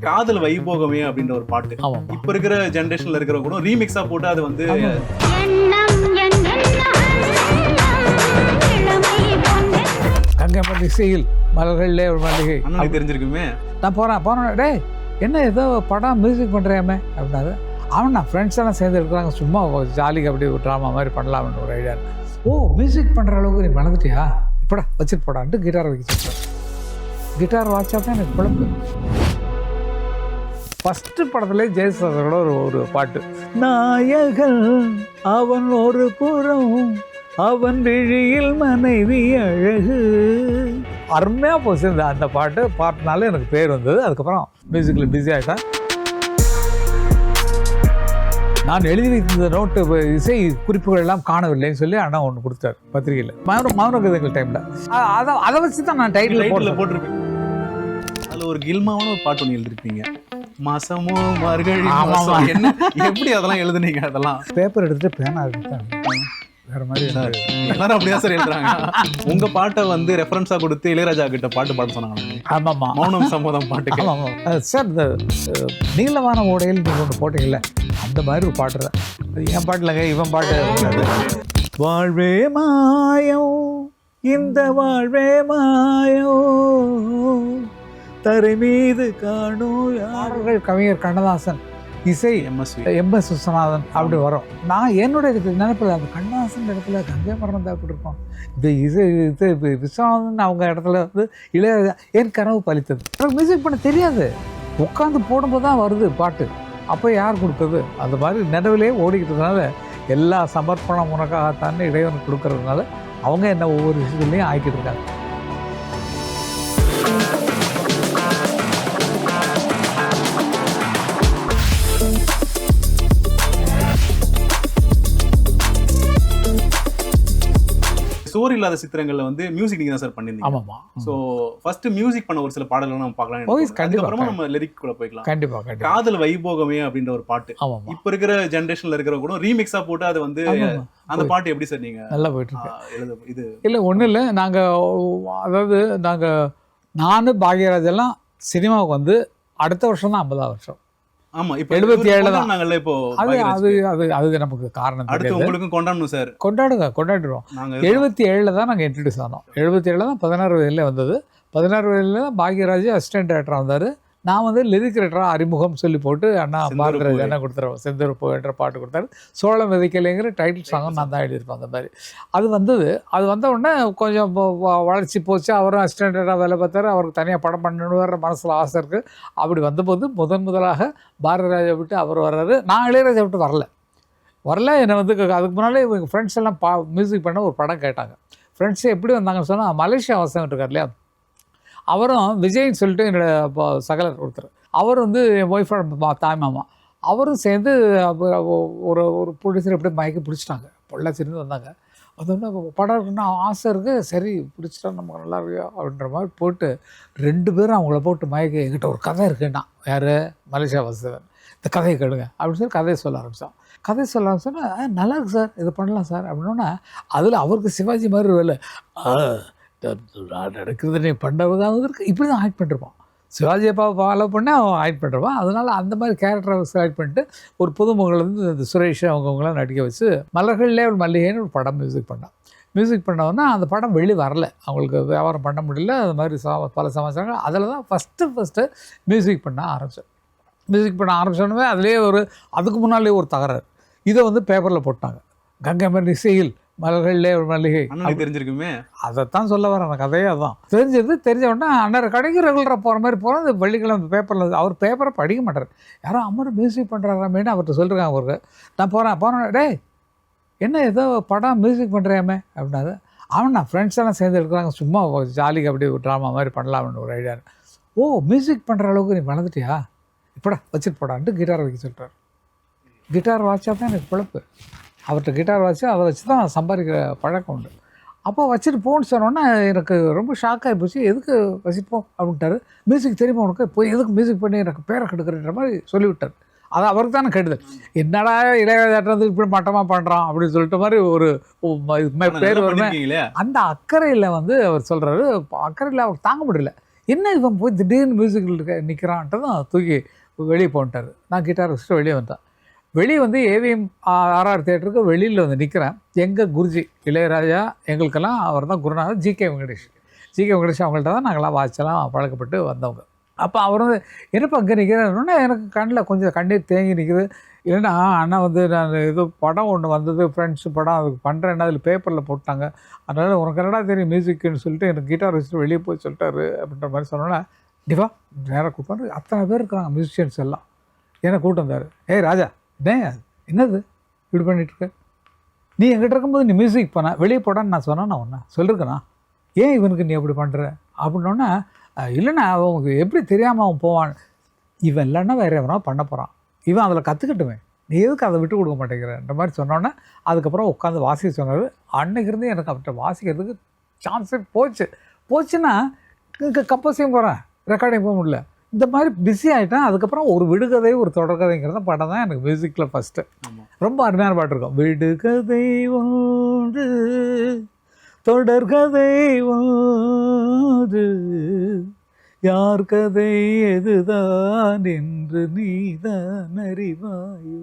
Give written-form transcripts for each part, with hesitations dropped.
காதல் வைபோகமே அப்படின்ற ஒரு பாட்டு இப்ப இருக்கிற ஜெனரேஷன்ல இருக்கிற கூட ரீமிக்ஸா போட்டு அது வந்து கங்கை இசையில் மலர்கள்லே ஒரு மல்லிகை அண்ணனுக்கு தெரிஞ்சிருக்குமே. நான் போனேன் டே என்ன ஏதோ படம் மியூசிக் பண்ணுறியாமே அப்படின்னாரு. நான் ஃப்ரெண்ட்ஸ் எல்லாம் சேர்ந்து இருக்கிறாங்க, சும்மா ஜாலிக்கு அப்படி ஒரு ட்ராமா மாதிரி பண்ணலாம்னு ஒரு ஐடியா. ஓ மியூசிக் பண்ணுற அளவுக்கு நீ வளர்ந்துட்டியா, இப்படா வச்சுட்டு போடான்ட்டு கிட்டார் வைக்க சொல்கிறேன். கிட்டார் வாட்சா தான் எனக்கு குழம்பு. ஃபஸ்ட்டு படத்துலேயே ஜெயசுதாஸோட ஒரு பாட்டு, நாயகன் அவன் ஒரு புறம் அவன் விழியில் மனைவி அழகு, அருமையாக போச்சு அந்த பாட்டுனால எனக்கு பேர் வந்தது. அதுக்கப்புறம் மியூசிக்கில் பிஸி ஆகிட்டேன். நான் எழுதி வைத்த நோட்டு இசை குறிப்புகள் எல்லாம் காணவில்லைன்னு சொல்லி அண்ணா ஒன்று கொடுத்தாரு பத்திரிகையில், மௌன கதைகள் டைமில். அதை வச்சு தான் நான் டைட்டில் போட்டிருப்பேன். அதில் ஒரு கில்மாவான ஒரு பாட்டு ஒன்று எழுதிருப்பீங்க, மாசமோ மார்கழி. என்ன எப்படி அதெல்லாம் எழுதுனீங்க? அதெல்லாம் பேப்பர் எடுத்துட்டு பேனா எடுத்தாங்க வேற மாதிரி. சார் எல்லாரும் அப்படியா சார் எழுதுறாங்க? உங்க பாட்டை வந்து ரெஃபரன்ஸா கொடுத்து இளையராஜா கிட்ட பாட்டு பாட சொன்னாங்க. ஆமாம்மா, மௌனம் சம்மதம் பாட்டுக்கு. ஆமாம் சார், இந்த நீளமான ஓடையில் நீங்கள் ஒன்று போட்டீங்கல்ல, அந்த மாதிரி ஒரு பாட்டு தான். அது என் பாட்டுலங்க, இவன் பாட்டு. வாழ்வே மாயம் இந்த வாழ்வே மாயம் தரை மீது காணும் கவிஞர் கண்ணதாசன், இசை எம்எஸ் விஸ்வநாதன் அப்படி வரும். நான் என்னுடைய நினைப்பில் அந்த கண்ணதாசன் இடத்துல கங்கை மரணம் தான் அப்படி இருக்கும். இந்த இசை விஸ்வநாதன் அவங்க இடத்துல வந்து இளையராஜா என் கனவு பலித்தது. எனக்கு மியூசிக் பண்ண தெரியாது, உட்காந்து போடும்போது தான் வருது பாட்டு. அப்போ யார் கொடுக்குறது? அந்த மாதிரி நினைவிலே ஓடிக்கிட்டதுனால எல்லா சமர்ப்பணம் உனக்காகத்தான் இறைவன் கொடுக்கறதுனால அவங்க என்ன ஒவ்வொரு விஷயத்துலையும் ஆக்கிட்டு இருக்காங்க. ஸ்டோரி இல்லாத சித்திரங்கள்ல வந்து மியூசிக் நீங்க தான் சார் பண்ணிருந்தீங்க. ஆமாமா. சோ ஃபர்ஸ்ட் மியூசிக் பண்ண ஒரு சில பாடல்கள் நம்ம பார்க்கலாம். கண்டிப்பா நம்ம லிரிக் கூட போய்க்கலாம். கண்டிப்பா. காதல் வைபோகமே அப்படின்ற ஒரு பாட்டு இப்ப இருக்கிற ஜெனரேஷன்ல இருக்கிற கூட ரீமிக்ஸா போட்டு அது வந்து அந்த பாட்டு எப்படி சார் நீங்க நல்லா போயிட்டு இருக்கு? இது இல்ல ஒண்ணு இல்ல, நானு பாக்யராஜ் எல்லாம் சினிமாவுக்கு வந்து அடுத்த வருஷம் தான் 50ஆவது வருஷம். ஆமா, இப்ப 77 தான் நாங்கல்ல. இப்போ அது நமக்கு காரணம் அடுத்து உங்களுக்கு கொண்டாடணும் சார். கொண்டாடுறோம். 77 தான் நாங்கள் இன்ட்ரடியூஸ் ஆனோம். 77 தான் 16 வயதில் வந்தது. 16 வயதில் தான் பாக்யராஜ் அசிஸ்டன்ட் டைரக்டராக வந்தார். நான் வந்து லிரிக் ரைட்டராக அறிமுகம் சொல்லி போட்டு அண்ணா பாரதிராஜ் என்ன கொடுத்துருவோம், செந்தூர்பூ என்ற பாட்டு கொடுத்தாரு. சோளம் விதைக்கலைங்கிற டைட்டில் சாங்கும் நான் தான் எழுதியிருப்பேன். அந்த மாதிரி அது வந்தது. அது வந்த உடனே கொஞ்சம் வளர்ச்சி போச்சு. அவரும் அசிஸ்டன்ட் டைரக்டராக வேலை பார்த்தாரு. அவருக்கு தனியாக படம் பண்ணணுன்ற மனசில் ஆசை இருக்குது. அப்படி வந்தபோது முதலாக பாரதிராஜை விட்டு அவர் வர்றாரு. நான் இளையராஜா விட்டு வரல. என்னை வந்து அதுக்கு முன்னாலே எங்கள் ஃப்ரெண்ட்ஸ் எல்லாம் மியூசிக் பண்ண ஒரு படம் கேட்டாங்க. ஃப்ரெண்ட்ஸே எப்படி வந்தாங்கன்னு சொன்னால், மலேசியா வாசம் இருக்கார் இல்லையா, அவரும் விஜய்ன்னு சொல்லிட்டு என்னோடய சகலர் ஒருத்தர், அவர் வந்து என் ஒய்ஃபோட தாய் மாமா, அவரும் சேர்ந்து ஒரு ப்ரொடியூசர் எப்படி மயக்கி பிடிச்சிட்டாங்க. பொள்ளாச்சிருந்து வந்தாங்க. வந்தோடனே படம் இருக்குன்னா ஆசை இருக்குது, சரி பிடிச்சிட்டா நமக்கு நல்லா இருக்கியா அப்படின்ற மாதிரி போட்டு 2 பேரும் அவங்கள போட்டு மயக்கி, என்கிட்ட ஒரு கதை இருக்குன்னா, யார் மலேசியா வாசவன், இந்த கதையை கேளுங்க அப்படின்னு சொல்லி கதையை சொல்ல ஆரம்பித்தோன்னா நல்லா இருக்கு சார், இது பண்ணலாம் சார் அப்படின்னா, அதில் அவருக்கு சிவாஜி மாதிரி வேலை நடக்கிறது நீ பண்ணுறதாவது இருக்குது. இப்படி தான் ஆக்ட் பண்ணிருப்பான். சிவாஜியை ஃபாலோ பண்ணி அவன் ஆக்ட் பண்ணிருப்பான். அதனால் அந்த மாதிரி கேரக்டரை செலக்ட் பண்ணிட்டு ஒரு புதுமுகங்கள் வந்து இந்த சுரேஷ் அவங்கவுங்களாம் நடிக்க வச்சு மலர்கள்லே ஒரு மல்லிகைன்னு ஒரு படம் மியூசிக் பண்ணோன்னா அந்த படம் வெளியே வரல, அவங்களுக்கு வியாபாரம் பண்ண முடியல. அது மாதிரி பல சமாச்சாரங்கள். அதில் தான் ஃபஸ்ட்டு மியூசிக் பண்ண ஆரம்பிச்சோன்னே அதுலேயே அதுக்கு முன்னாலே ஒரு தகராறு. இதை வந்து பேப்பரில் போட்டாங்க, கங்கை இசையில் மலர்கள்லே ஒரு மல்லிகை. தெரிஞ்சிருக்குமே. அதைத்தான் சொல்ல வரேன், அந்த கதையே அதான். தெரிஞ்ச உடனே அண்ணர் கடைக்கு ரெகுலராக போகிற மாதிரி போகிறோம். இந்த வெள்ளிக்கிழமை பேப்பரில் அவர் பேப்பரை படிக்க மாட்டார். யாரோ அம்மன் மியூசிக் பண்ணுறாராமேன்னு அவர்கிட்ட சொல்லிருக்காங்க. அவருக்கு நான் போனேன் டே என்ன ஏதோ படம் மியூசிக் பண்ணுறியாமே அப்படின்னாரு. நான் ஃப்ரெண்ட்ஸ் எல்லாம் சேர்ந்து இருக்கிறாங்க, சும்மா ஜாலிக்கு அப்படி ஒரு ட்ராமா மாதிரி பண்ணலாம்னு ஒரு ஐடியா. ஓ மியூசிக் பண்ணுற அளவுக்கு நீ வளர்ந்துட்டியா, இப்படா வச்சுட்டு போடான்ட்டு கிட்டார் வைக்க சொல்கிறார். கிட்டார் வாட்சா தான் எனக்கு பிழப்பு. அவர்கிட்ட கிட்டார் வச்சு அதை வச்சு தான் சம்பாதிக்கிற பழக்கம் உண்டு. அப்போ வச்சுட்டு போன்னு சொன்னோன்னா எனக்கு ரொம்ப ஷாக்காகி போச்சு. எதுக்கு வச்சுப்போம் அப்படின்ட்டாரு. மியூசிக் தெரியுமா உனக்கு, போய் எதுக்கு மியூசிக் பண்ணி எனக்கு பேரை கெடுக்கிறன்ற மாதிரி சொல்லிவிட்டார். அது அவருக்கு தானே கெடுதல். என்னடா இளையராஜா வந்து இப்படி மட்டமாக பண்ணுறான் அப்படின்னு சொல்லிட்ட மாதிரி ஒரு பேர் வருமே. அந்த அக்கறையில் வந்து அவர் சொல்கிறாரு, அக்கறையில் அவர் தாங்க முடியல. என்ன இவன் போய் திடீர்னு மியூசிக்கில் நிற்கிறான்ட்டு தான் தூக்கி வெளியே போன்ட்டார். நான் கிட்டார் வச்சுட்டு வெளியே வந்தேன். வெளியே வந்து ஏவிஎம் ஆர்ஆர் தியேட்டருக்கு வெளியில் வந்து நிற்கிறேன். எங்கள் குருஜி இளையராஜா எங்களுக்கெல்லாம் அவர் தான் குருநாதர். ஜிகே வெங்கடேஷ் அவங்கள்ட்ட தான் நாங்கள்லாம் வாட்செல்லாம் பழக்கப்பட்டு வந்தவங்க. அப்போ அவர் வந்து என்னப்பா அங்கே நிற்கிறேன்னா எனக்கு கண்ணில் கொஞ்சம் கண்ணீர் தேங்கி நிற்குது. இல்லைன்னா அண்ணா வந்து நான் ஏதோ படம் ஒன்று வந்தது, ஃப்ரெண்ட்ஸு படம், அதுக்கு பண்ணுறேன்னா அதில் பேப்பரில் போட்டாங்க, அதனால் உனக்கு என்னடா தெரியும் மியூசிக்குன்னு சொல்லிட்டு எனக்கு கிட்டார் வச்சுட்டு வெளியே போய் சொல்லிட்டாரு அப்படின்ற மாதிரி சொன்னோன்னா, டிவா நேராக கூப்பிட்டு அத்தனை பேர் இருக்காங்க மியூசிஷியன்ஸ் எல்லாம் என்னை கூப்பிட்டு வந்தார். ஏய் ராஜா, என்னது இப்படி பண்ணிகிட்ருக்க, நீ எங்கிட்ட இருக்கும்போது நீ மியூசிக் பண்ண வெளியே போடான்னு நான் சொன்னேன், நான் ஒன்று சொல்லியிருக்கேண்ணா, ஏன் இவனுக்கு நீ அப்படி பண்ணுற அப்படின்னோன்னா, இல்லைண்ணா அவனுக்கு எப்படி தெரியாமல் அவன் போவான், இவன் இல்லைன்னா வேறு எவனோ பண்ண போகிறான், இவன் அதில் கற்றுக்கட்டுமே, நீ எதுக்கு அதை விட்டு கொடுக்க மாட்டேங்கிறன்ற மாதிரி சொன்னோன்னே அதுக்கப்புறம் உட்காந்து வாசிக்க சொன்னார். அன்னைக்கு இருந்து எனக்கு அவர்கிட்ட வாசிக்கிறதுக்கு சான்ஸே போச்சுன்னா கம்போசிங் போகிறேன், ரெக்கார்டிங் போக முடியல, இந்த மாதிரி பிஸி ஆகிட்டேன். அதுக்கப்புறம் ஒரு விடுகதை ஒரு தொடர்கதைங்கிறத படம் தான் எனக்கு மியூசிக்கில் ஃபஸ்ட்டு. ரொம்ப அருமையான பாட்டு இருக்கும். விடுகதை ஒன்று தொடர்கதை ஒன்று யார் கதை எதுதான் என்று நீதான் அறிவாயோ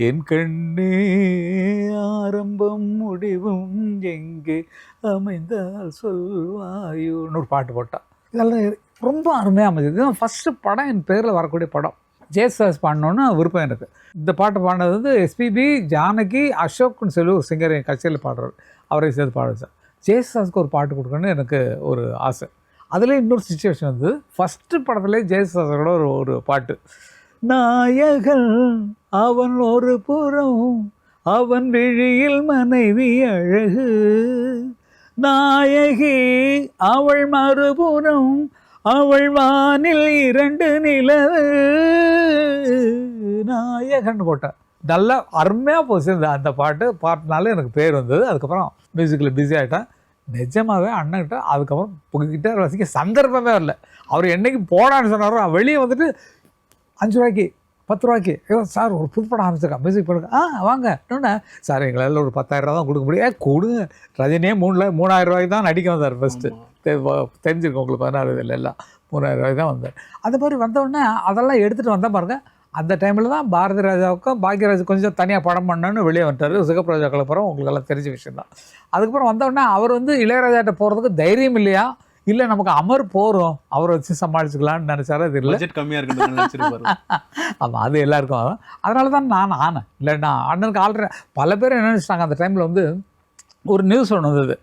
என் கண்ணே ஆரம்பம் முடிவும் எங்கே அமைந்தால் சொல்வாயோன்னு ஒரு பாட்டு போட்டான். இதெல்லாம் ரொம்ப அருமையாக அமைஞ்சது. இதுதான் ஃபஸ்ட்டு படம், என் பேரில் வரக்கூடிய படம். ஜேசஸ் பாடினோன்னு விருப்பம் எனக்கு. இந்த பாட்டு பாடினது வந்து எஸ்பிபி, ஜானகி, அசோக்னு சொல்லி ஒரு சிங்கர் என் கட்சியில் பாடுறார், அவரை சேர்த்து பாட வச்சார். ஜேசஸ்க்கு ஒரு பாட்டு கொடுக்கணுன்னு எனக்கு ஒரு ஆசை. அதில் இன்னொரு சிச்சுவேஷன் வந்து ஃபஸ்ட்டு படத்துலேயே ஜெயசுதாஸோட ஒரு பாட்டு, நாயகன் அவன் ஒரு புறம் அவன் விழியில் மனைவி அழகு, நாயகி அவள் மறுபுறம் அவள் வானில் 2 நிலவு, நாயகன் போட்டேன். நல்லா அருமையாக போச்சு அந்த பாட்டுனால எனக்கு பேர் வந்தது. அதுக்கப்புறம் மியூசிக்கில் பிஸி ஆகிட்டேன். நிஜமாகவே அண்ணன்கிட்ட அதுக்கப்புறம் கிட்டார் வாசிக்க சந்தர்ப்பமே வரல. அவர் என்னைக்கு போடான்னு சொன்னாரோ வெளியே வந்துட்டு 5 ரூபாய்க்கு 10 ரூபாய்க்கு, ஐயோ சார் ஒரு புது படம் ஆரம்பிச்சிருக்கா மியூசிக் பண்ணுங்க, வாங்க இன்னொன்று சார் எங்களால் ஒரு 10,000 ரூபா தான் கொடுக்க முடியும், கொடுங்க. ரஜினியே 3,000 ரூபாய்க்கு தான் நடிக்க வந்தார் ஃபஸ்ட்டு, தெரிஞ்சிருக்கோம் உங்களுக்கு 16 வயதில் எல்லாம் 3,000 ரூபாய்க்கு தான் வந்தார். அது மாதிரி வந்தவுடனே அதெல்லாம் எடுத்துகிட்டு வந்தால் பாருங்கள். அந்த டைமில் தான் பாரதி ராஜாவுக்கும் பாக்யராஜ் கொஞ்சம் தனியாக படம் பண்ணணுன்னு வெளியே வந்துட்டார். சிகப்பு ராஜா கலப்புறம் உங்களுக்கெல்லாம் தெரிஞ்ச விஷயம் தான். அதுக்கப்புறம் வந்தோடனே அவர் வந்து இளையராஜாட்ட போகிறதுக்கு தைரியம் இல்லையா, இல்லை நமக்கு அமர் போகிறோம் அவரை வச்சு சமாளிச்சுக்கலான்னு நினச்சாரு. அது இல்லை, கம்மியாக இருக்கு. ஆமாம், அது எல்லாருக்கும். அதனால தான் நான் ஆனேன். இல்லைன்னா அண்ணனுக்கு ஆல்ரெடி பல பேர் என்ன நினச்சிட்டாங்க. அந்த டைமில் வந்து ஒரு நியூஸ் ஒன்று வந்தது,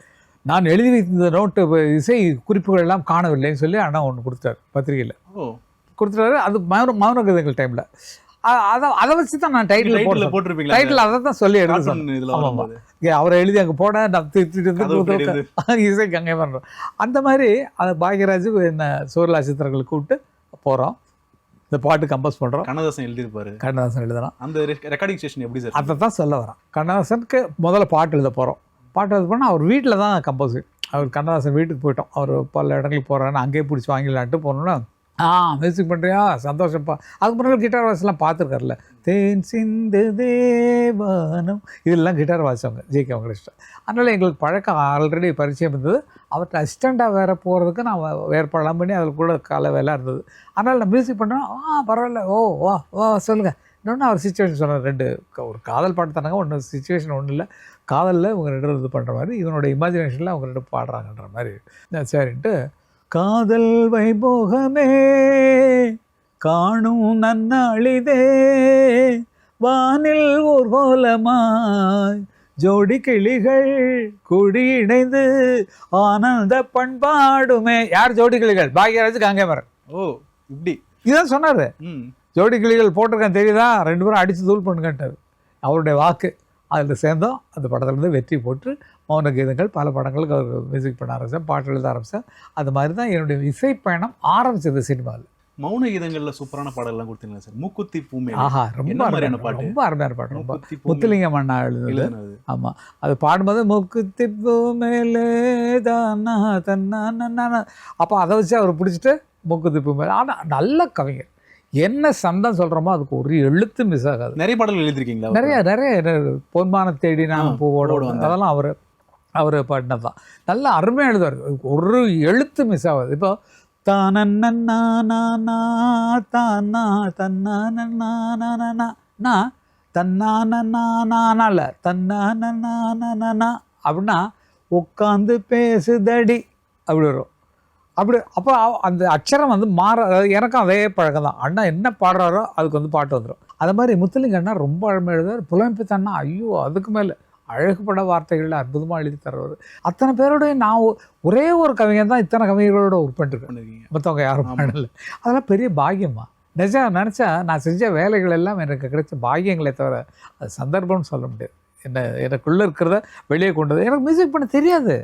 நான் எழுதி வைத்த நோட்டு இசை குறிப்புகள் எல்லாம் காணவில்லைன்னு சொல்லி அண்ணா ஒன்று கொடுத்தாரு பத்திரிகையில். கொடுத்துட்டாரு. அது மௌன கதைகள் டைமில் அதை வச்சு தான் நான் டைட்டில் போட்டிருப்பீங்க. டைட்டில் அதை தான் சொல்லி எடுத்து அவரை எழுதி அங்கே போட நான் இசை கங்கை பண்ணுறோம். அந்த மாதிரி அதை பாக்யராஜ் என்ன சூரலா சித்திரங்களுக்கு கூப்பிட்டு போகிறோம், இந்த பாட்டு கம்போஸ் பண்ணுறோம். கண்ணதாசன் எழுதியிருப்பாரு. கண்ணதாசன் எழுதுறான். அந்த ரெக்கார்டிங் ஸ்டேஷன் எப்படி சார்? அதை தான் சொல்ல வரேன். கண்ணதாசனுக்கு முதல்ல பாட்டு எழுத போகிறோம். பாட்டு எழுத போனால் அவர் வீட்டில் தான் கம்போஸிங். அவர் கண்ணதாசன் வீட்டுக்கு போயிட்டோம். அவர் பல இடங்களுக்கு போகிறான்னு அங்கேயே பிடிச்சி வாங்கிடலான்ட்டு போனோன்னா, மியூசிக் பண்ணுறியா சந்தோஷப்பா. அதுக்கு முன்னாடி கிட்டார் வாசிலாம் பார்த்துருக்காருல, தேன் சிந்து தேவானம், இதெல்லாம் கிட்டார் வாசிச்சவங்க ஜிகே வெங்கடேஷ். அதனால் எங்களுக்கு பழக்கம் ஆல்ரெடி பரிச்சயம் இருந்தது. அவர்கிட்ட அசிஸ்டண்ட்டாக வேறு போகிறதுக்கு நான் ஏற்பாடெல்லாம் பண்ணி அதில் கூட கால வேலை இருந்தது. அதனால் நான் மியூசிக் பண்ணோம். பரவாயில்ல, வா சொல்லுங்கள். இன்னொன்று அவர் சிச்சுவேஷன் சொன்னார். 2 ஒரு காதல் பாட்டு தானாங்க, ஒன்று சிச்சுவேஷன் ஒன்றும் இல்லை, காதலில் இவங்க 2 இது பண்ணுற மாதிரி, இவனோட இமேஜினேஷனில் அவங்க 2 பாடுறாங்கன்ற மாதிரி. சரின்ட்டு, காதல் வைபோகமே காணும் நன்னாளிதே வானில் ஊர்வலமாய் ஜோடி கிளிகள் கூடி இணைந்து ஆனந்த பண்பாடுமே. யார் ஜோடி கிளிகள்? பாக்யராஜ் காங்கேமரன். இப்படி இதான் சொன்னார். ஜோடி கிளிகள் போட்டிருக்கேன் தெரியுதா, 2 பேரும் அடித்து தூள் பண்ணுங்கன்ட்டார். அவருடைய வாக்கு. அதில் சேர்ந்தோம். அந்த படத்துலேருந்து வெற்றி போட்டு மௌன கீதங்கள் பல படங்களுக்கு அவர் மியூசிக் பண்ண ஆரம்பித்தேன், பாட்டு எழுத ஆரம்பித்தேன். அது மாதிரி தான் என்னுடைய இசை பயணம் ஆரம்பிச்சது சினிமாவில். மௌன கீதங்களில் சூப்பரான பாடலாம் கொடுத்தீங்களா சார்? மூக்குத்தி பூமே. ரொம்ப அருமையான பாட்டு. ரொம்ப முத்துலிங்கம் அண்ணா எழுதுனது. ஆமாம், அது பாடும்போது மூக்குத்தி பூமேலே தானா தன்னா, அப்போ அதை வச்சு அவர் பிடிச்சிட்டு மூக்குத்தி பூமேலே. ஆனால் நல்ல கவிஞர். என்ன சந்தம் சொல்கிறோமோ அதுக்கு ஒரு எழுத்து மிஸ் ஆகாது. நிறைய பாடல்கள் எழுதிருக்கீங்களா? நிறைய பொன்மான தேடி நான் பூவோடு, அதெல்லாம் அவர் பாடினது தான். நல்லா அருமையாக எழுதுவார். ஒரு எழுத்து மிஸ் ஆகாது. இப்போ தானன்னா தானா தன்னா தன்னானல தன்னானனா அப்படின்னா உட்காந்து பேசுதடி அப்படி வரும். அப்படி அப்போ அந்த அக்ஷரம் வந்து மாற, அதாவது எனக்கும் அதே பழக்கம் தான். அண்ணா என்ன பாடுறாரோ அதுக்கு வந்து பாட்டு வந்துடும். அது மாதிரி முத்துலிங்க அண்ணா ரொம்ப அழகாக எழுதுவார். புலமைப்பித்தண்ணா ஐயோ அதுக்கு மேலே அழகுபட வார்த்தைகளில் அற்புதமாக எழுதி தர்றவர். அத்தனை பேரோடைய நான் ஒரே ஒரு கவிஞன் தான் இத்தனை கவிஞர்களோட ஒர்க் பண்ணிருக்கேன், மற்றவங்க யாரும் பண்ணல. அதெல்லாம் பெரிய பாக்கியமா. நிஜம் நினச்சா நான் செஞ்ச வேலைகள் எல்லாம் எனக்கு கிடைச்ச பாக்கியங்களே தவிர அது சந்தர்ப்பம்னு சொல்ல முடியாது. எனக்குள்ளே இருக்கிறத வெளியே கொண்டது. எனக்கு மியூசிக் பண்ண தெரியாது,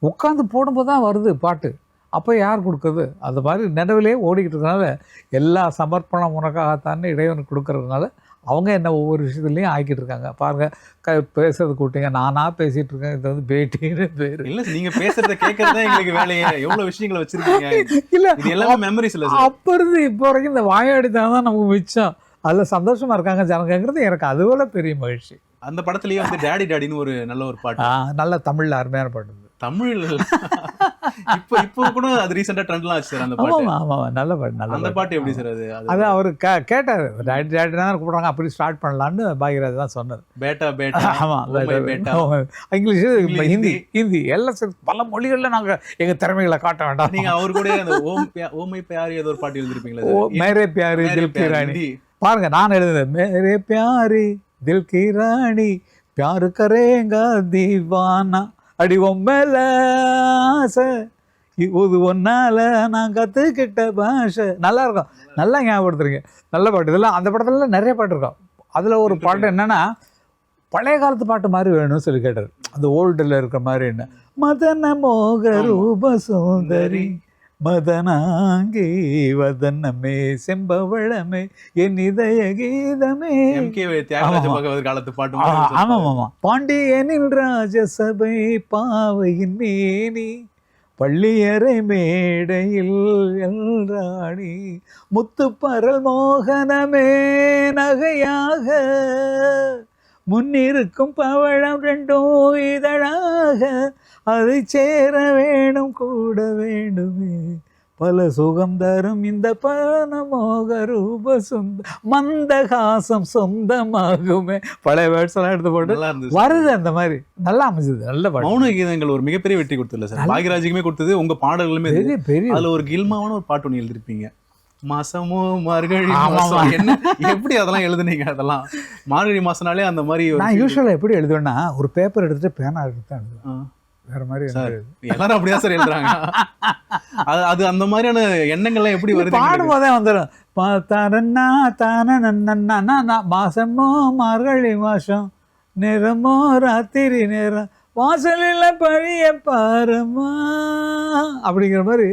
உட்காந்து போடும்போது தான் வருது பாட்டு. அப்போ யார் கொடுக்குறது? அது மாதிரி நினைவிலே ஓடிக்கிட்டு இருக்கனால எல்லா சமர்ப்பணம் உனக்காகத்தானே இறைவனுக்கு கொடுக்கறதுனால அவங்க என்ன ஒவ்வொரு விஷயத்துலையும் ஆக்கிட்டு இருக்காங்க. பாருங்கள் பேசுறது கூட்டிங்க, நானாக பேசிகிட்டு இருக்கேன். இது வந்து பேட்டின்னு பேர் இல்லை, நீங்கள் பேசுகிறத கேட்கறதா எங்களுக்கு வேலையே. எவ்வளோ விஷயங்களை வச்சுருக்கீங்க. இல்லை இது எல்லாமே மெமரிஸ் இல்லை. அப்போ இருந்து இப்போ வரைக்கும் இந்த வாயாடித்தான் தான் நமக்கு மிச்சம். அதில் சந்தோஷமாக இருக்காங்க ஜனங்கிறது எனக்கு அதுபோல் பெரிய மகிழ்ச்சி. அந்த படத்துலேயே வந்து டேடி டாடின்னு ஒரு நல்ல ஒரு பாட்டு, நல்ல தமிழில் அருமையான பாட்டு. தமிழ் இப்போ கூட அது ரீசெண்டா ட்ரெண்ட்லாம் ஆச்சு சார் அந்த பாட்டு. ஆமா நல்ல பாட்டு. நல்ல அந்த பாட்டு எப்படி சார் அது அவர் கேட்டார், டாடி டாடி தான் கூப்பிடுறாங்க, அப்படி ஸ்டார்ட் பண்ணலான்னு பாக்யராஜ் தான் சொன்னார். பேட்டா பேட்டா. ஆமா பேட்டா. இங்கிலீஷ் ஹிந்தி ஹிந்தி எல்லாம் பல மொழிகளில் நாங்கள் எங்கள் திறமைகளை காட்ட வேண்டாம். நீங்கள் அவர் கூட அந்த ஓமை பியாரி ஏதோ ஒரு பாட்டு எழுதிருப்பீங்களா? மேரே பியாரி தில் கி ராணி. பாருங்க நான் எழுதுனேன், மேரே பியாரி தில் கி ராணி பியாரு கரேங்கா தீவானா, அடி மேல ஆசை இது ஒன்னால நான் கற்றுக்கிட்ட பாஷை. நல்லா இருக்கும், நல்லா ஞாபகப்படுத்துறீங்க. நல்ல பாட்டு. இதெல்லாம் அந்த படத்துலலாம் நிறைய பாட்டு இருக்கும். அதில் ஒரு பாட்டு என்னென்னா பழைய காலத்து பாட்டு மாதிரி வேணும்னு சொல்லி கேட்டார். அந்த ஓல்டில் இருக்கிற மாதிரி என்ன மதன மோக ரூப சுந்தரி மதனாங்கி வதனமே செம்பவளமே என் இதய கீதமே. காலத்து பாட்டு. ஆமாம். பாண்டியனில் ராஜசபை பாவையின் மேனி பள்ளியறை மேடையில் ராணி முத்துப்பரல் மோகனமே நகையாக முன்னிருக்கும் பவழம் ரெண்டும் இதழாக அதை சேர வேணும் கூட வேண்டுமே பல சுகம் தரும் இந்த பனமோக ரூப மந்தகாசம் சொந்தமாகுமே. பழைய வேர்ட்ஸ் எல்லாம் எடுத்து போட்டு வருது. அந்த மாதிரி நல்லா அமைஞ்சது. நல்ல பாட்டு. மௌன கீதங்கள் ஒரு மிகப்பெரிய வெற்றி கொடுத்தது சார். பாக்யராஜுக்குமே கொடுத்தது, உங்க பாடல்களுமே பெரிய. அதுல ஒரு கில்மாவான ஒரு பாட்டு ஒன்று எழுதிருப்பீங்க, மாசமோ மார்கழி மாசம். என்ன எப்படி அதெல்லாம் எழுதுனீங்க? அதெல்லாம் மார்கழி மாசம்னாலே அந்த மாதிரி. நான் யூஸ்வலாக எப்படி எழுதுவேன்னா ஒரு பேப்பர் எடுத்துட்டு பேனா எடுத்து தான் எழுதுவேன். வேற மாதிரி எல்லாரும் அப்படிதான் சார் எழுதுறாங்க. அது அந்த மாதிரியான எண்ணங்கள்லாம் எப்படி வருது? பாடும்போதே வந்துடும். மாசமோ மார்கழி மாசம் நேரமோ ராத்திரி நேரம் வாசலில் பழிய பாருமா அப்படிங்கிற மாதிரி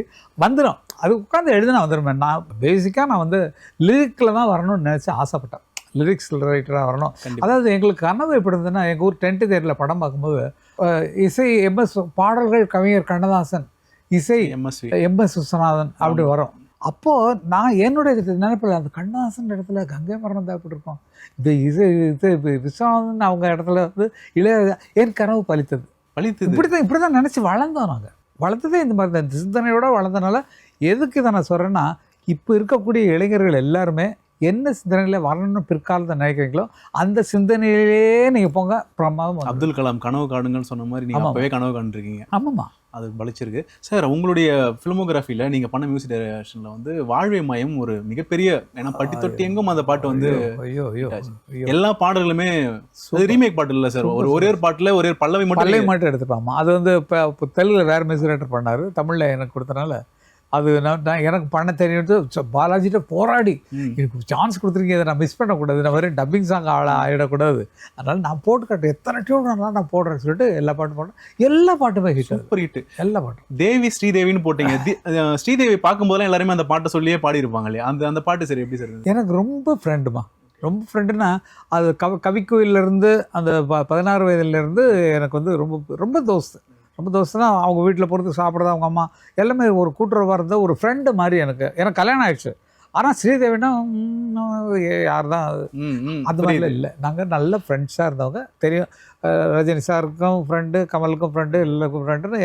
வந்துடும். அது உட்காந்து எழுதுனா வந்துடுமே. நான் பேசிக்காக நான் வந்து லிரிக்கில் தான் வரணும்னு நினச்சி ஆசைப்பட்டேன். லிரிக்ஸ் ரைட்டராக வரணும். அதாவது எங்களுக்கு கனவு எப்படி இருந்ததுன்னா, எங்கள் ஊர் 10th தேரில் படம் பார்க்கும்போது இசை MS பாடல்கள் கவிஞர் கண்ணதாசன், இசை MS விஸ்வநாதன் அப்படி வரும். அப்போது நான் என்னுடைய நினைப்பில் அந்த கண்ணதாசன் இடத்துல கங்கை மரணம் தேவைப்பட்டிருக்கோம், இந்த இசை விஸ்வநாதன் அவங்க இடத்துல வந்து இளைய என் கனவு பலித்தது. இப்படி தான் நினச்சி வளர்ந்தோம். நாங்கள் வளர்த்ததே இந்த மாதிரி தான், இந்த சிந்தனையோட வளர்ந்தனால. எதுக்கு இதை நான் சொல்கிறேன்னா, இப்போ இருக்கக்கூடிய இளைஞர்கள் எல்லாருமே என்ன சிந்தனையில் வரணும்னு பிற்காலத்தை நினைக்கிறீங்களோ அந்த சிந்தனையிலே நீங்கள் போங்க. பிரமாதம். அப்துல் கலாம் கனவு காணுங்கன்னு சொன்ன மாதிரி நீங்கள் அப்போவே கனவு காண்டிருக்கீங்க. ஆமாம்மா, அது பலிச்சிருக்கு சார். உங்களுடைய ஃபிலிமோகிராஃபியில் நீங்கள் பண்ண மியூசிக் டைரக்ஷனில் வந்து வாழ்வை மயம் ஒரு மிகப்பெரிய, ஏன்னா பட்டி தொட்டி எங்கும் அந்த பாட்டு வந்து எல்லா பாடல்களுமே ரீமேக் பாட்டு இல்லை சார். ஒரே ஒரு பாட்டில் ஒரே பல்லவி மட்டும் எடுத்துப்பாமா. அது வந்து இப்போ தெலுங்குல வேறு மியூசிக் டைரக்டர் பண்ணார், தமிழில் எனக்கு கொடுத்தனால அது நான் எனக்கு பண்ண தெரியும். பாலாஜிட்ட போராடி எனக்கு சான்ஸ் கொடுத்துருக்கீங்க, இதை நான் மிஸ் பண்ணக்கூடாது, நான் வெறும் டப்பிங் சாங் ஆகிடக்கூடாது, அதனால் நான் போட்டு காட்டேன், எத்தனை டியூன் நான் போடுறேன்னு சொல்லிட்டு எல்லா பாட்டும் போட்டேன். எல்லா பாட்டுமே ஹிட், சூப்பர் ஹிட். எல்லா பாட்டும். தேவி ஸ்ரீதேவின்னு போட்டீங்க. ஸ்ரீதேவி பார்க்கும்போதெல்லாம் எல்லாருமே அந்த பாட்டை சொல்லியே பாடியிருப்பாங்களே, அந்த பாட்டு சரி எப்படி சார்? எனக்கு ரொம்ப ஃப்ரெண்டுமா, ரொம்ப ஃப்ரெண்டுன்னா அது கவிக்கோயிலேருந்து அந்த 16 வயதுலேருந்து எனக்கு வந்து ரொம்ப தோஸ்து. ரொம்ப தோஸ்துனா அவங்க வீட்டில் பொறுத்து சாப்பிட்றது, அவங்க அம்மா எல்லாமே ஒரு கூட்டுறவாக இருந்த ஒரு ஃப்ரெண்டு மாதிரி. எனக்கு கல்யாணம் ஆயிடுச்சு. ஆனால் ஸ்ரீதேவினா யார் தான் அந்த மாதிரிலாம் இல்லை. நாங்கள் நல்ல ஃப்ரெண்ட்ஸாக இருந்தவங்க. தெரியும், ரஜினி சாருக்கும் ஃப்ரெண்டு, கமலுக்கும் ஃப்ரெண்டு, எல்லாருக்கும் ஃப்ரெண்டுன்னு.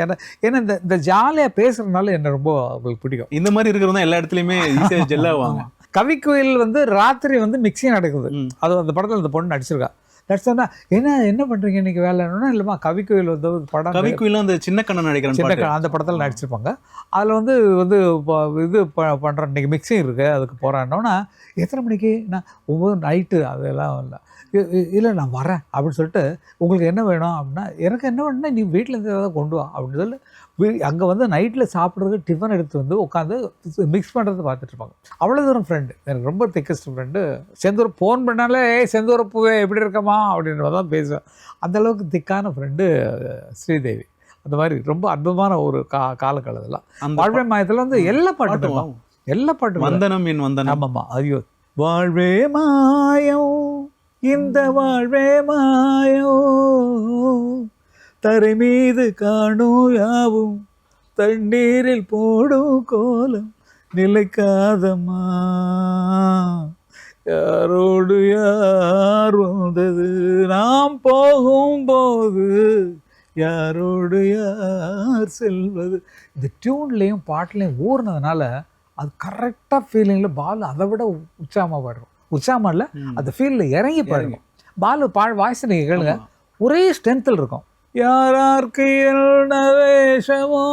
ஏன்னா இந்த ஜாலியாக பேசுகிறதுனால என்ன ரொம்ப அவங்களுக்கு பிடிக்கும். இந்த மாதிரி இருக்கிறவங்க எல்லா இடத்துலையுமே ஈஸியாக ஜெல்லாவாங்க. கவிக்கோயில் வந்து ராத்திரி வந்து மிக்சிங் நடக்குது. அது அந்த படத்தில் அந்த பொண்ணு நடிச்சிருக்கா. நடிச்சோன்னா என்ன பண்ணுறீங்க இன்றைக்கி வேலைன்னா, இல்லைம்மா கவிக்கோயில் வந்து படம், கவிக்கோயில் அந்த சின்ன கண்ணன் நடிக்கிறேன் அந்த படத்தில் நடிச்சிருப்பாங்க. அதில் வந்து இது பண்ணுறேன், இன்றைக்கி மிக்சிங் இருக்குது அதுக்கு போகிறான்னோன்னா, எத்தனை மணிக்கு? நான் 9 நைட்டு. அதெல்லாம் இல்லை நான் வரேன் அப்படின்னு சொல்லிட்டு, உங்களுக்கு என்ன வேணும் அப்படின்னா, எனக்கு என்ன வேணும்னா நீ வீட்டிலேருந்து ஏதாவது கொண்டு வா அப்படின்னு சொல்லி அங்கே வந்து நைட்டில் சாப்பிட்றதுக்கு டிஃபன் எடுத்து வந்து உட்காந்து மிக்ஸ் பண்ணுறது பார்த்துட்ருப்பாங்க. அவ்வளோ தூரம் ஃப்ரெண்டு, எனக்கு ரொம்ப திக்கஸ்ட் ஃப்ரெண்டு. செந்தூர் ஃபோன் பண்ணாலே செந்தூர பூவே எப்படி இருக்கமா அப்படின்ற தான் பேசுவேன். அந்தளவுக்கு திக்கான ஃப்ரெண்டு ஸ்ரீதேவி. அந்த மாதிரி ரொம்ப அற்புதமான ஒரு காலகட்டத்தில் வாழ்வே மாயத்தில் வந்து எல்லா பாட்டும் வந்தனம் என் வந்தனம். ஆமாம்மா, ஐயோ வாழ்வே மாயம் இந்த வாழ்வே மாயம் தரை மீது காணும் யாவும் தண்ணீரில் போடும் கோலம் நிலைக்காதம்மா யாரோடு யார் வந்தது நாம் போகும்போது யாரோடு யார் செல்வது. இந்த டியூன்லேயும் பாட்டுலேயும் ஊர்னதுனால அது கரெக்டாக ஃபீலிங்கில் பாலு அதை விட உற்சாகமாக பாடுறோம். உற்சாகமாக இல்லை, அந்த ஃபீல்டில் இறங்கி பாடுங்க. பாலு வாய்ஸ் நீங்கள் கேளுங்க, ஒரே ஸ்ட்ரென்த்தில் இருக்கும். யாராருக்கு என்ன வேஷமோ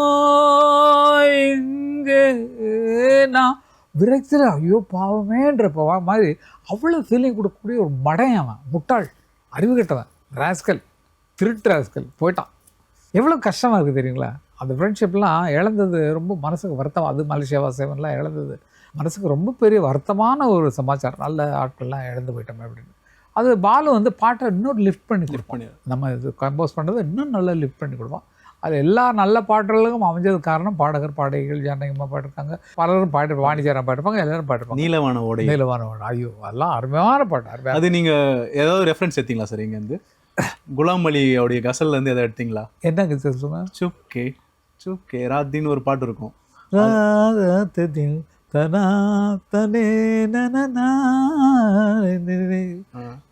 இங்கே நான் விரைத்தில் ஐயோ பாவமேன்ற மாதிரி அவ்வளோ ஃபீலிங் கொடுக்கக்கூடிய ஒரு மடையவன், முட்டாள், அறிவு கெட்டவன், ராஸ்கல், திருட்டு ராஸ்கல் போயிட்டான். எவ்வளோ கஷ்டமாக இருக்குது தெரியுங்களா? அந்த ஃப்ரெண்ட்ஷிப்லாம் இழந்தது ரொம்ப மனசுக்கு வருத்தம். அது மலேசியா வாசவன்லாம் இழந்தது மனசுக்கு ரொம்ப பெரிய வருத்தமான ஒரு சமாச்சாரம். நல்ல ஆட்கள்லாம் இழந்து போயிட்டோமே அப்படின்னு. அது பாலு வந்து பாட்டை இன்னொரு லிஃப்ட் பண்ணி கொடுப்பான். நம்ம இது கம்போஸ் பண்ணுறது இன்னும் நல்லா லிஃப்ட் பண்ணி கொடுப்பான். அது எல்லா நல்ல பாடல்களுக்கும் அமைஞ்சது காரணம் பாடகர் பாடகிகள். ஜானகியம்மா பாடிருக்காங்க, பலரும் வாணிஜாரம் பாடிருப்பாங்க, எல்லாரும் பாடிருப்பாங்க. நீலவான ஓடை, ஐயோ அதெல்லாம் அருமையான பாட்டு. அது நீங்கள் ஏதாவது ரெஃபரன்ஸ் எடுத்தீங்களா சார்? இங்கேருந்து குலாம் அலி அவருடைய கசல்லேருந்து எதாவது எடுத்தீங்களா? என்னங்க சார் சொல்லுங்க. சுப்கே சுப்கே ராத்தின்னு ஒரு பாட்டு இருக்கும்.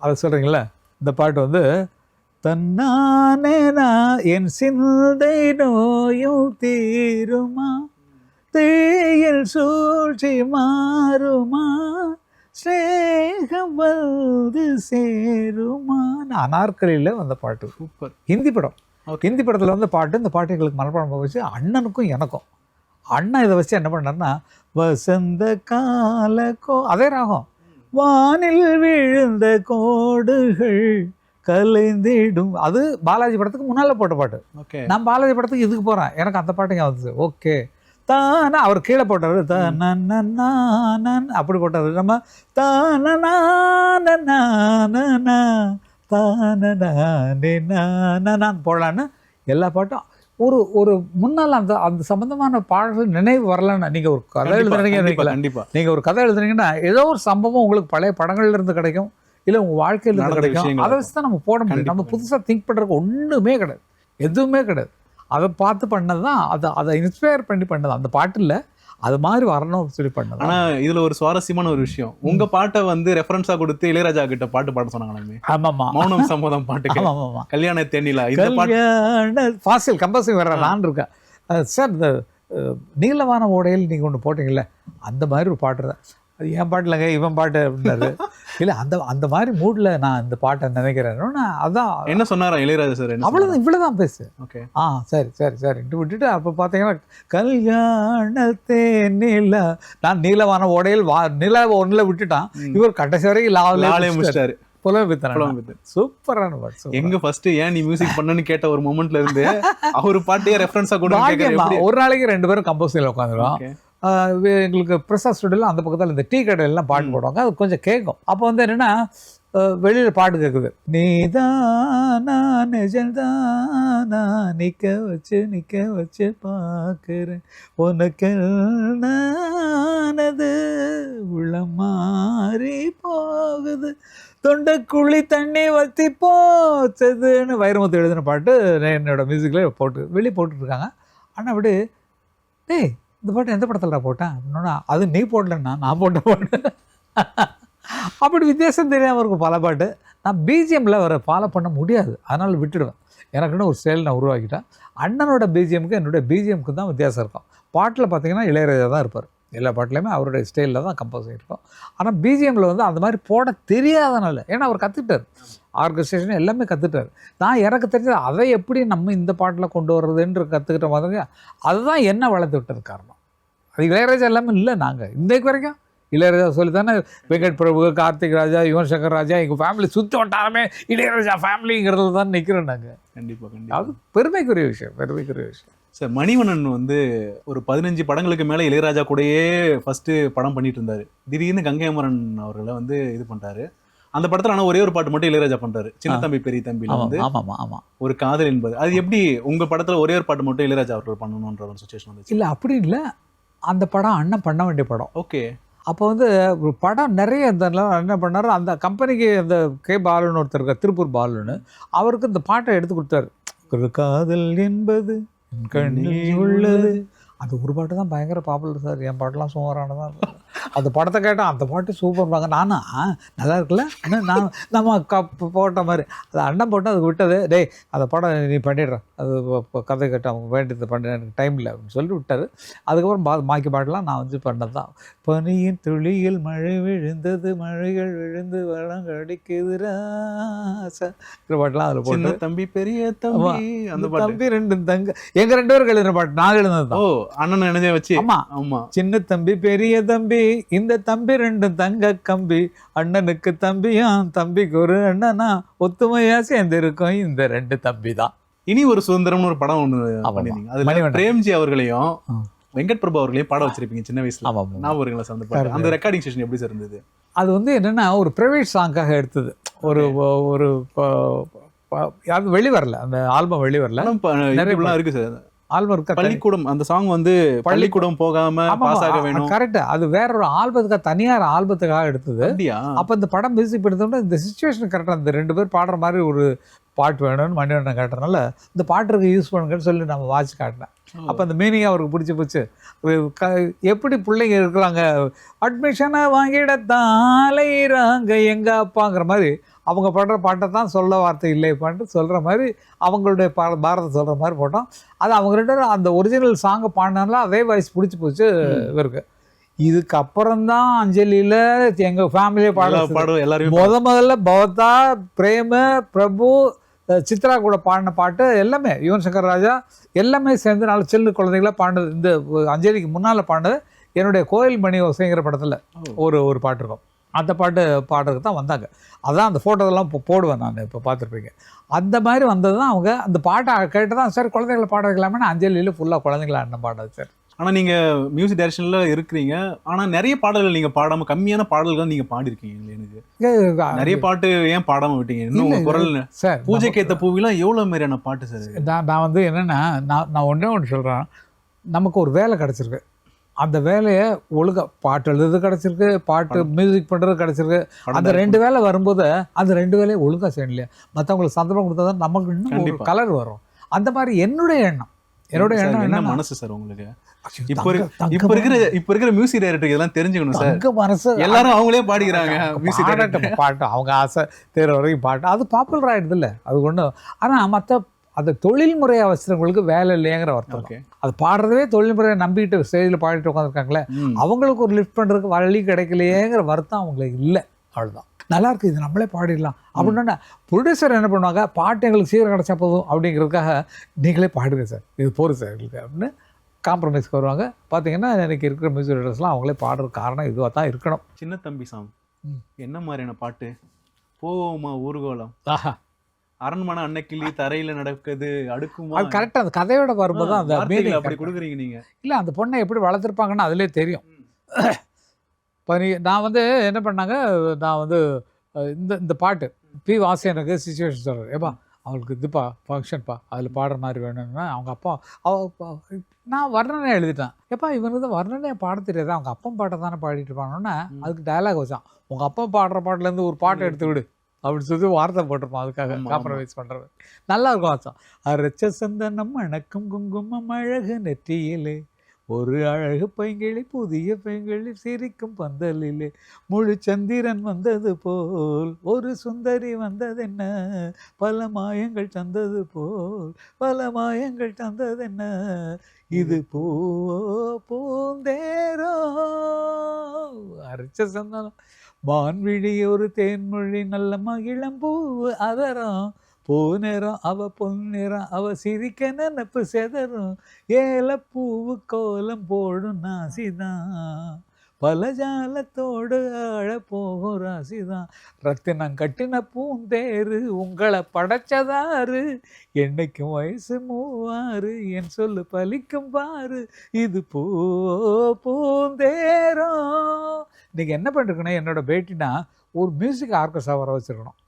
அதை சொல்கிறீங்களா? இந்த பாட்டு வந்து தன்னானேனா என் சிந்தை நோயும் தீருமா தேயில் சூழ்ச்சி மாறுமா ஸ்நேகம் வந்து சேருமா. அனார்கலியில் வந்த பாட்டு. சூப்பர். ஹிந்தி படம். ஹிந்தி படத்தில் வந்து பாட்டு. இந்த பாட்டு எங்களுக்கு மனப்பாடம் வச்சு அண்ணனுக்கும் எனக்கும். அண்ணன் இதை வச்சு என்ன பண்ணார்னா, வசந்த கால அதே ராகம், வானில் விழுந்த கோடுகள் கலைந்திடும். அது பாலாஜி படத்துக்கு முன்னால் போட்ட பாட்டு. நான் பாலாஜி படத்துக்கு இதுக்கு போகிறேன், எனக்கு அந்த பாட்டு இங்கே வந்துச்சு. ஓகே தானா அவர் கீழே போட்டார், தன் அப்படி போட்டார். நம்ம தான போடலான்னு எல்லா பாட்டும் ஒரு முன்னால் அந்த சம்பந்தமான பாடல்கள் நினைவு வரலன்னா, நீங்கள் ஒரு கதை எழுதுறீங்க, நீங்கள் ஒரு கதை எழுதுறீங்கன்னா ஏதோ ஒரு சம்பவம் உங்களுக்கு பழைய படங்கள்ல இருந்து கிடைக்கும், இல்லை உங்கள் வாழ்க்கையில் இருந்து கிடைக்கும். அதை வச்சு தான் நம்ம போட முடியும். நம்ம புதுசாக திங்க் பண்ணுறதுக்கு ஒன்றுமே கிடையாது, எதுவுமே கிடையாது. அதை பார்த்து பண்ணது தான், அதை இன்ஸ்பயர் பண்ணி பண்ணது அந்த பாட்டில். அது மாதிரி வரணும் சொல்லி பண்ணது. ஆனால் இதில் ஒரு சுவாரஸ்யமான ஒரு விஷயம், உங்கள் பாட்டை வந்து ரெஃபரன்ஸாக கொடுத்து இளையராஜா கிட்ட பாட்டு பாட சொன்னாங்க. ஆமாம்மா, மௌனம் சம்மதம் பாட்டுக்கு. ஆமாம்மா, கல்யாண தேனிலா ஃபாசில் கம்பல்சரி வர நான் இருக்கேன் சார். இந்த நீலவான ஓடையில் நீங்கள் ஒன்று போட்டிங்கல்ல, அந்த மாதிரி ஒரு பாட்டு தான் அது. என் பாட்டு இல்லைங்க, இவன் பாட்டு அப்படின்னாரு. இல்லை அந்த மாதிரி மூடில் நான் இந்த பாட்டை நினைக்கிறேன். அதான் என்ன சொன்னாரா இளையராஜா சார்? அவ்வளோதான், இவ்வளோதான் பேசு. ஓகே, சரி விட்டுட்டு அப்போ பார்த்தீங்கன்னா கல்யாணத்தே நீலா, நான் நீலவான ஓடையில் நிலா ஒன்றில் விட்டுட்டான். இவர் கடைசி வரைக்கும் லாவிலே முடிச்சிட்டாரு. சூப்பரான பாட்டு. எங்க ஃபர்ஸ்ட் ஏன் நீ மியூசிக் பண்ணனு கேட்ட ஒரு மொமெண்ட்ல இருந்து அவர் பாட்டையே ரெஃபரன்ஸா கொடுங்க. ஒரு நாளைக்கு 2 பேரும் கம்போஸில் உட்காந்துருவோம். எங்களுக்கு பிரசாத் ஸ்டுடியோவில் அந்த பக்கத்தில் இந்த டீ கடையிலாம் பாட்டு போடுவாங்க, அது கொஞ்சம் கேட்கும். அப்போ வந்து என்னென்னா வெளியில் பாட்டு கேட்குது, நீதானா நிஜந்தானா நிற்க வச்சு பார்க்குறேன் உனக்கு நானது உள்ள மாறி போகுது தொண்டைக்குழி தண்ணி வத்தி போச்சதுன்னு வைரமுத்து எழுதின பாட்டு என்னோட மியூசிக்கில் வெளியே போட்டுட்ருக்காங்க. ஆனால் அப்படி டேய் இந்த பாட்டு எந்த படத்தில் நான் போட்டேன் அப்படின்னா, அது நீ போடலன்னா நான் போட்ட பாட்டு. அப்படி வித்தியாசம் தெரியாமல் இருக்கும் பல பாட்டு. நான் பிஜிஎம்மில் வர ஃபாலோ பண்ண முடியாது, அதனால் விட்டுடுவேன். எனக்குன்னு ஒரு ஸ்டைல் நான் உருவாக்கிட்டேன். அண்ணனோட பிஜிஎம்க்கு என்னுடைய பிஜிஎம்க்கு தான் வித்தியாசம் இருக்கும். பாட்டில் பார்த்தீங்கன்னா இளையராஜா தான் இருப்பார், எல்லா பாட்டிலையுமே அவருடைய ஸ்டைலில் தான் கம்போஸ் ஆகிருக்கும். ஆனால் பிஜிஎம்மில் வந்து அந்த மாதிரி போட தெரியாதனால, ஏன்னா அவர் கற்றுக்கிட்டார், ஆர்கஸ்ட்ரேஷன் எல்லாமே கற்றுட்டார். நான் எனக்கு தெரிஞ்சது அதை எப்படி நம்ம இந்த பாட்டில் கொண்டு வர்றதுன்ற கற்றுக்கிட்ட மாதிரி அதுதான் என்ன வளர்த்து விட்டது காரணம். அது இளையராஜா எல்லாமே இல்லை. நாங்கள் இன்றைக்கு வரைக்கும் இளையராஜா சொல்லி தானே வெங்கட் பிரபு, கார்த்திக் ராஜா, யுவன் சங்கர் ராஜா, எங்கள் ஃபேமிலி சுற்றி வட்டாரமே இளையராஜா ஃபேமிலிங்கிறது தான் நிற்கிறோம் நாங்கள். கண்டிப்பாக அது பெருமைக்குரிய விஷயம், பெருமைக்குரிய விஷயம். சார், மணிவண்ணன் வந்து ஒரு 15 படங்களுக்கு மேலே இளையராஜா கூடயே ஃபஸ்ட்டு படம் பண்ணிட்டு இருந்தார். திடீர்னு கங்கை அமரன் அவர்களை வந்து இது பண்ணுறாரு. அந்த படத்தில் ஆனால் ஒரே ஒரு பாட்டு மட்டும் இளையராஜா பண்ணுறாரு, சின்ன தம்பி பெரிய தம்பியில் வந்து. ஆமாம். ஒரு காதல் என்பது அது எப்படி உங்கள் படத்தில் ஒரே ஒரு பாட்டு மட்டும் இளையராஜா அவர்கள் பண்ணணுன்ற ஒரு சுச்சுவேஷன் வந்துச்சு? இல்லை, அப்படி இல்லை. அந்த படம் அண்ணன் பண்ண வேண்டிய படம். ஓகே. அப்போ வந்து ஒரு படம் நிறைய என்ன பண்ணார், அந்த கம்பெனிக்கு அந்த கே பாலுன்னு ஒருத்தர் இருக்கார், திருப்பூர் பாலுன்னு, அவருக்கு இந்த பாட்டை எடுத்து கொடுத்தாரு. ஒரு காதல் என்பது கண்ணில் உள்ளது. அந்த ஒரு பாட்டு தான் பயங்கர பாப்புலர் சார். என் பாட்டெலாம் சுமாரானதான் இருக்கும். அந்த படத்தை கேட்டால் அந்த பாட்டு சூப்பர் பாங்க. நானும் நல்லா இருக்குல்ல நான் நம்ம போட்ட மாதிரி அது அண்ணன் போட்டு அதுக்கு விட்டது. டேய் அந்த படம் நீ பண்ணிடுற, அது கதை கேட்ட அவங்க வேண்டியது பண்ண, எனக்கு டைம் இல்லை அப்படின்னு சொல்லி விட்டார். அதுக்கப்புறம் பாக்கி பாட்டெலாம் நான் வந்து பண்ணது தான். பனியின் துளியில் மழை விழுந்தது, மழைகள் விழுந்து வளம் அடிக்குதுரா பாட்டெலாம் அதில் போட்டு, தம்பி பெரிய தம்பி, அந்த தம்பி ரெண்டு தங்க, எங்கள் 2 பேருக்கு எழுதுன பாட்டு, நான் எழுதுனது தான். ஓ, அண்ணன் நினைஞ்ச வச்சு. ஆமா. சின்ன தம்பி பெரிய தம்பி, இந்த தம்பி 2 தங்க கம்பி, அண்ணனுக்கு தம்பியாம், தம்பிக்கு ஒரு அண்ணனா, ஒத்துமையா சேர்ந்து இருக்கும் இந்த 2 தம்பி தான். இனி ஒரு சுதந்திரம்னு ஒரு படம் ஒன்று பண்ணிருந்தீங்க. அதுல பிரேம்ஜி அவர்களையும் வெங்கட் பிரபு அவர்களையும் பாட வச்சிருப்பீங்க சின்ன வயசுல. ஞாபகம் இருக்குங்களா சார் அந்த பாட்டு? அந்த ரெக்கார்டிங் செஷன் எப்படி சார் இருந்தது? அது வந்து என்னன்னா ஒரு பிரைவேட் சாங்காக எடுத்தது. ஒரு ஒரு அது வெளிவரல, அந்த ஆல்பம் வெளிவரல. நிறைய இருக்கு சார் ஆல்பம் இருக்கா? பள்ளிக்கூடம் அந்த சாங் வந்து பள்ளிக்கூடம் போகாம பாஸ் ஆக வேணும். கரெக்ட். அது வேற ஒரு ஆல்பத்துக்காக, தனியார் ஆல்பத்துக்காக எடுத்தது. அப்ப இந்த படம் மியூசிக் எடுத்தோம்னா இந்த சிச்சுவேஷன் கரெக்டா இந்த 2 பேர் பாடுற மாதிரி ஒரு பாட்டு வேணும்னு மணிவண்ணன் காட்டுறதுனால இந்த பாட்டுக்கு யூஸ் பண்ணுங்கன்னு சொல்லி நம்ம வாட்ச் காட்டினேன். அப்போ அந்த மீனிங் அவருக்கு பிடிச்சி போச்சு. எப்படி பிள்ளைங்க இருக்கிறாங்க, அட்மிஷனை வாங்கிடத்தாலைறாங்க எங்க அப்பாங்கிற மாதிரி அவங்க பாடுற பாட்டை தான் சொல்ல வார்த்தை இல்லை பாட்டு சொல்கிற மாதிரி அவங்களுடைய பாரதம் சொல்கிற மாதிரி போட்டோம். அது அவங்க 2 பேரும் அந்த ஒரிஜினல் சாங்கை பாடினால அதே வாய்ஸ் பிடிச்சி போச்சு இவருக்கு. இதுக்கப்புறம்தான் அஞ்சலியில் எங்கள் ஃபேமிலியே பாடுவோம். எல்லாரும் முதல்ல பவதா, பிரேம, பிரபு, சித்ரா கூட பாடின பாட்டு எல்லாமே, யுவன் சங்கர் ராஜா எல்லாமே சேர்ந்து 4 சின்ன குழந்தைகளாக பாடினது. இந்த அஞ்சலிக்கு முன்னால் பாடினது என்னுடைய கோயில் மணி ஓசைங்கிற படத்தில் ஒரு பாட்டு இருக்கும். அந்த பாட்டு பாடுறதுக்கு தான் வந்தாங்க. அதான் அந்த ஃபோட்டோதெல்லாம் போடுவேன் நான், இப்போ பார்த்துருப்பீங்க. அந்த மாதிரி வந்தது தான் அவங்க. அந்த பாட்டை கேட்டு தான் சார் குழந்தைகளை பாட வைக்கலாமே அஞ்சலியில் ஃபுல்லாக குழந்தைங்கள அண்ணன் பாடாது சார். ஆனால் நீங்கள் மியூசிக் டைரக்ஷனில் இருக்கிறீங்க, ஆனால் நிறைய பாடல்கள் நீங்கள் பாடாமல் கம்மியான பாடல்கள் நீங்கள் பாடிருக்கீங்க. எனக்கு நிறைய பாட்டு ஏன் பாடாமல் விட்டீங்க? இன்னும் உங்கள் குரல் சார் பூஜைக்கு ஏற்ற பூவிலாம் எவ்வளோ மாதிரியான பாட்டு சார்? நான் வந்து என்னென்னா நான் ஒன்று சொல்கிறேன். நமக்கு ஒரு வேலை கிடச்சிருக்கு, அந்த வேலையை ஒழுங்காக பாட்டு எழுதுறது கிடச்சிருக்கு, பாட்டு மியூசிக் பண்ணுறது கிடச்சிருக்கு. அந்த 2 வேலை வரும்போது அந்த 2 வேலையை ஒழுங்காக செய்யலையா, மற்றவங்களுக்கு சந்தர்ப்பம் கொடுத்தா தான் நமக்கு இன்னும் ஒரு கலர் வரும். அந்த மாதிரி என்னுடைய எண்ணம் என்ன மனசு சார் உங்களுக்கு? இப்ப இருக்கிற மியூசிக் டைரக்டர் இதெல்லாம் தெரிஞ்சுக்கணும் சார். மனசு எல்லாரும் அவங்களே பாடிக்கிறாங்க மியூசிக் டைரக்டர் பாட்டு, அவங்க ஆசை தேர்ற வரைக்கும் பாட்டு, அது பாப்புலர் ஆகிடுது இல்லை, அது ஒன்றும். ஆனால் மற்ற அந்த தொழில்முறை அவசரங்களுக்கு வேலை இல்லைங்கிற அர்த்தம். அது பாடுறதே தொழில்முறையை நம்பிட்டு ஸ்டேஜில் பாடிட்டு உட்காந்துருக்காங்களே, அவங்களுக்கு ஒரு லிஃப்ட் பண்ணுறதுக்கு வழி கிடைக்கலையேங்கிற வருத்தம் அவங்களுக்கு இல்லை. அவ்வளோதான். நல்லா இருக்குது, இது நம்மளே பாடிடலாம் அப்படின்னா ப்ரொடியூசர் என்ன பண்ணுவாங்க, பாட்டு எங்களுக்கு சீக்கிரம் கிடச்சா போதும் அப்படிங்கிறதுக்காக நீங்களே பாடுங்க சார், இது போகுது சார் எங்களுக்கு அப்படின்னு காம்ப்ரமைஸ்க்கு வருவாங்க. பார்த்தீங்கன்னா எனக்கு இருக்கிற மியூசிக் டைரக்டர்ஸ்லாம் அவங்களே பாடுற காரணம் இதுவாக தான் இருக்கணும். சின்ன தம்பி சாங் என்ன மாதிரியான பாட்டு? போவோமா ஊர்கோலம், அரண்மனை அன்னைக்கிளி, தரையில் நடக்குது, அடுக்குமா, அது கரெக்டாக அந்த கதையோட வரும்போது தான் அந்த மீனிங் அப்படி கொடுக்குறீங்க நீங்கள். இல்லை, அந்த பொண்ணை எப்படி வளர்த்துருப்பாங்கன்னு அதிலே தெரியும். இப்போ நான் வந்து என்ன பண்ணாங்க, நான் வந்து இந்த பாட்டு பி வாசி எனக்கு சிச்சுவேஷன் சொல்கிறேன், ஏப்பா அவங்களுக்கு இதுப்பா ஃபங்க்ஷன்ப்பா அதில் பாடுற மாதிரி வேணும்னா அவங்க அப்பா நான் வர்ணனை எழுதிட்டேன். எப்பா இவனுக்கு தான் வர்ணனையை பாட தெரியாது, அவங்க அப்பா பாட்டை தானே பாடிட்டு இருப்பானோன்னா அதுக்கு டயலாக் வச்சான், உங்கள் அப்பா பாடுற பாட்டிலேருந்து ஒரு பாட்டை எடுத்து விடு அப்படின்னு சொல்லி வார்த்தை போட்டிருப்பான். அதுக்காக காம்ப்ரமைஸ் பண்ணுறது நல்லா இருக்கும். ஆச்சா அரைச்ச சந்தனம் மணக்கும் குங்குமம் அழகு நெற்றியிலே ஒரு அழகு பைங்கிளி புதிய பைங்கிளி சிரிக்கும் பந்தலிலே முழு சந்திரன் வந்தது போல் ஒரு சுந்தரி வந்ததென்ன, பல மாயங்கள் தந்தது போல் பல மாயங்கள் தந்ததென்ன, இது பூவோ பூந்தேரோ அரைச்ச சந்தனம் வான்விழி ஒரு தேன்மொழி நல்ல மகிழம்பூ அதரம் பூ நேரம் அவ பொன்னிறம் அவ சிரிக்க நினப்பு செதறும் ஏலப்பூவு கோலம் போடும் நாசிதான் பல ஜாலத்தோடு ஆழ போகும் ராசிதான் ரத்தினம் கட்டின பூந்தேரு உங்களை படைச்சதாரு என்னைக்கும் வயசு மூவாறு என் சொல்லு பலிக்கும் பாரு இது பூந்தேரம். இன்னைக்கு என்ன பண்ணிருக்கணும், என்னோட பேட்டினா ஒரு மியூசிக் ஆர்கெஸ்ட்ரா வர வச்சிருக்கணும்.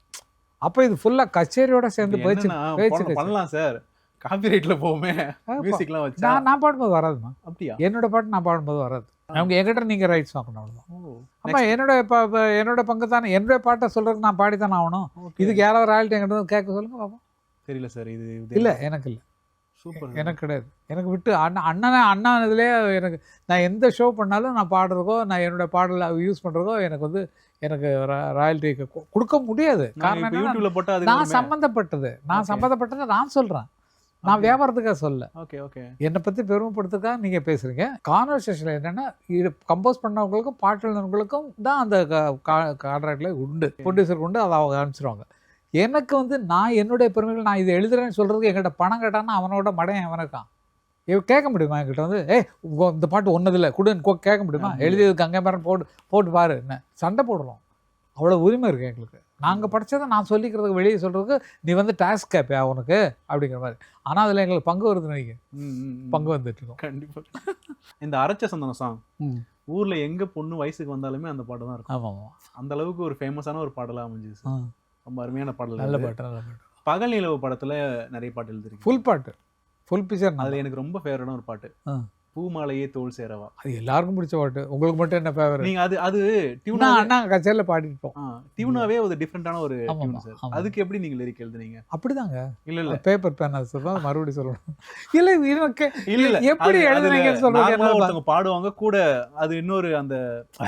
அப்போ இது ஃபுல்லாக கச்சேரியோட சேர்ந்து பேச்சு பண்ணலாம் சார். காப்பிரைட்ல போமே மியூசிக்லாம் வச்சா நான் பாடும்போது வராதுமா. அப்படியா? என்னோட பாட்டு நான் பாடும்போது வராது. அவங்க என்கிட்ட நீங்கள் ரைட்ஸ் வாங்கணும், அவ்வளோதான். ஆமா, என்னோட பங்கு தானே. என்னுடைய பாட்டை சொல்றதுக்கு நான் பாடித்தானே ஆகணும். இதுக்கு யாராவது ராயல்ட்டி என்கிட்ட கேட்க சொல்லுங்க பாப்போம். தெரியல சார். இது இல்லை, எனக்கு இல்லை. சூப்பர். எனக்கு கிடையாது. எனக்கு விட்டு அண்ணா இதுலேயே எனக்கு நான் எந்த ஷோ பண்ணாலும் நான் பாடுறதுக்கோ நான் என்னோட பாடலை யூஸ் பண்ணுறதோ எனக்கு ராயல்ட்டி கொடுக்க முடியாது. காரணம் நான் சம்மந்தப்பட்டதை நான் சொல்கிறேன். நான் வியாபாரத்துக்காக சொல்ல. Okay okay. என்னை பற்றி பெருமைப்படுத்துக்காக நீங்கள் பேசுகிறீங்க. கான்வர்சேஷனில் என்னென்னா இது கம்போஸ் பண்ணவங்களுக்கும் பாட்டு எழுதுனவங்களுக்கும் தான் அந்த கான்ட்ராக்டில் உண்டு, ப்ரொடியூசருக்கு உண்டு. அதை அவங்க அனுப்பிச்சிருவாங்க. எனக்கு நான் என்னுடைய பெருமைகள் நான் இதை எழுதுறேன்னு சொல்கிறதுக்கு என்கிட்ட பணம் கேட்டான்னா அவனோட மடையன் அவனுக்கான். கேட்க முடியுமா என்கிட்ட இந்த பாட்டு ஒன்றதில்லை கொடுன்னு கேட்க முடியுமா? எழுதியதுக்கு அங்கே மேலே போட்டு பாரு, என்ன சண்டை போடுறோம். அவ்வளோ உரிமை இருக்குது எங்களுக்கு. நாங்கள் படித்ததை நான் சொல்லிக்கிறதுக்கு வெளியே சொல்கிறதுக்கு நீ டாஸ்க் கேட்பியா உனக்கு அப்படிங்கிற மாதிரி. ஆனால் அதில் எங்களுக்கு பங்கு வருதுன்னு நினைக்க பங்கு வந்துட்டு இருக்கோம். கண்டிப்பாக. இந்த அரைச்ச சந்தனம் சாங் ஊரில் எங்கே பொண்ணு வயசுக்கு வந்தாலுமே அந்த பாட்டு தான் இருக்கும். ஆமாம், அந்த அளவுக்கு ஒரு ஃபேமஸான ஒரு பாடலாக அமைஞ்சிச்சு. ரொம்ப அருமையான பாடல். நல்ல பாட்டு. பகல் நிலவு படத்தில் நிறைய பாட்டு எழுதிருக்கு. ஃபுல் பாட்டு, ஃபுல் பிக்சர். அதில் எனக்கு ரொம்ப ஃபேவரட்டான ஒரு பாட்டு பூமாலையே தோல் சேரவா. அது எல்லாருக்கும் பிடிச்ச பாட்டு. உங்களுக்கு மட்டும் என்ன ஃபேவரட்? நீங்க அது டியூனா அண்ணா கச்சேரியில் பாடிட்டோம். டியூனாவே ஒரு டிஃப்ரெண்டான ஒரு டியூன் சார். அதுக்கு எப்படி நீங்க லிரிக் எழுதுனீங்க? அப்படிதாங்க. இல்ல பேப்பர் பேன் அது சொல்றோம், மறுபடியும் சொல்லணும். இல்ல எப்படி எழுதுனீங்கன்னு சொல்றீங்க. ஒருத்தங்க பாடுவாங்க கூட, அது இன்னொரு அந்த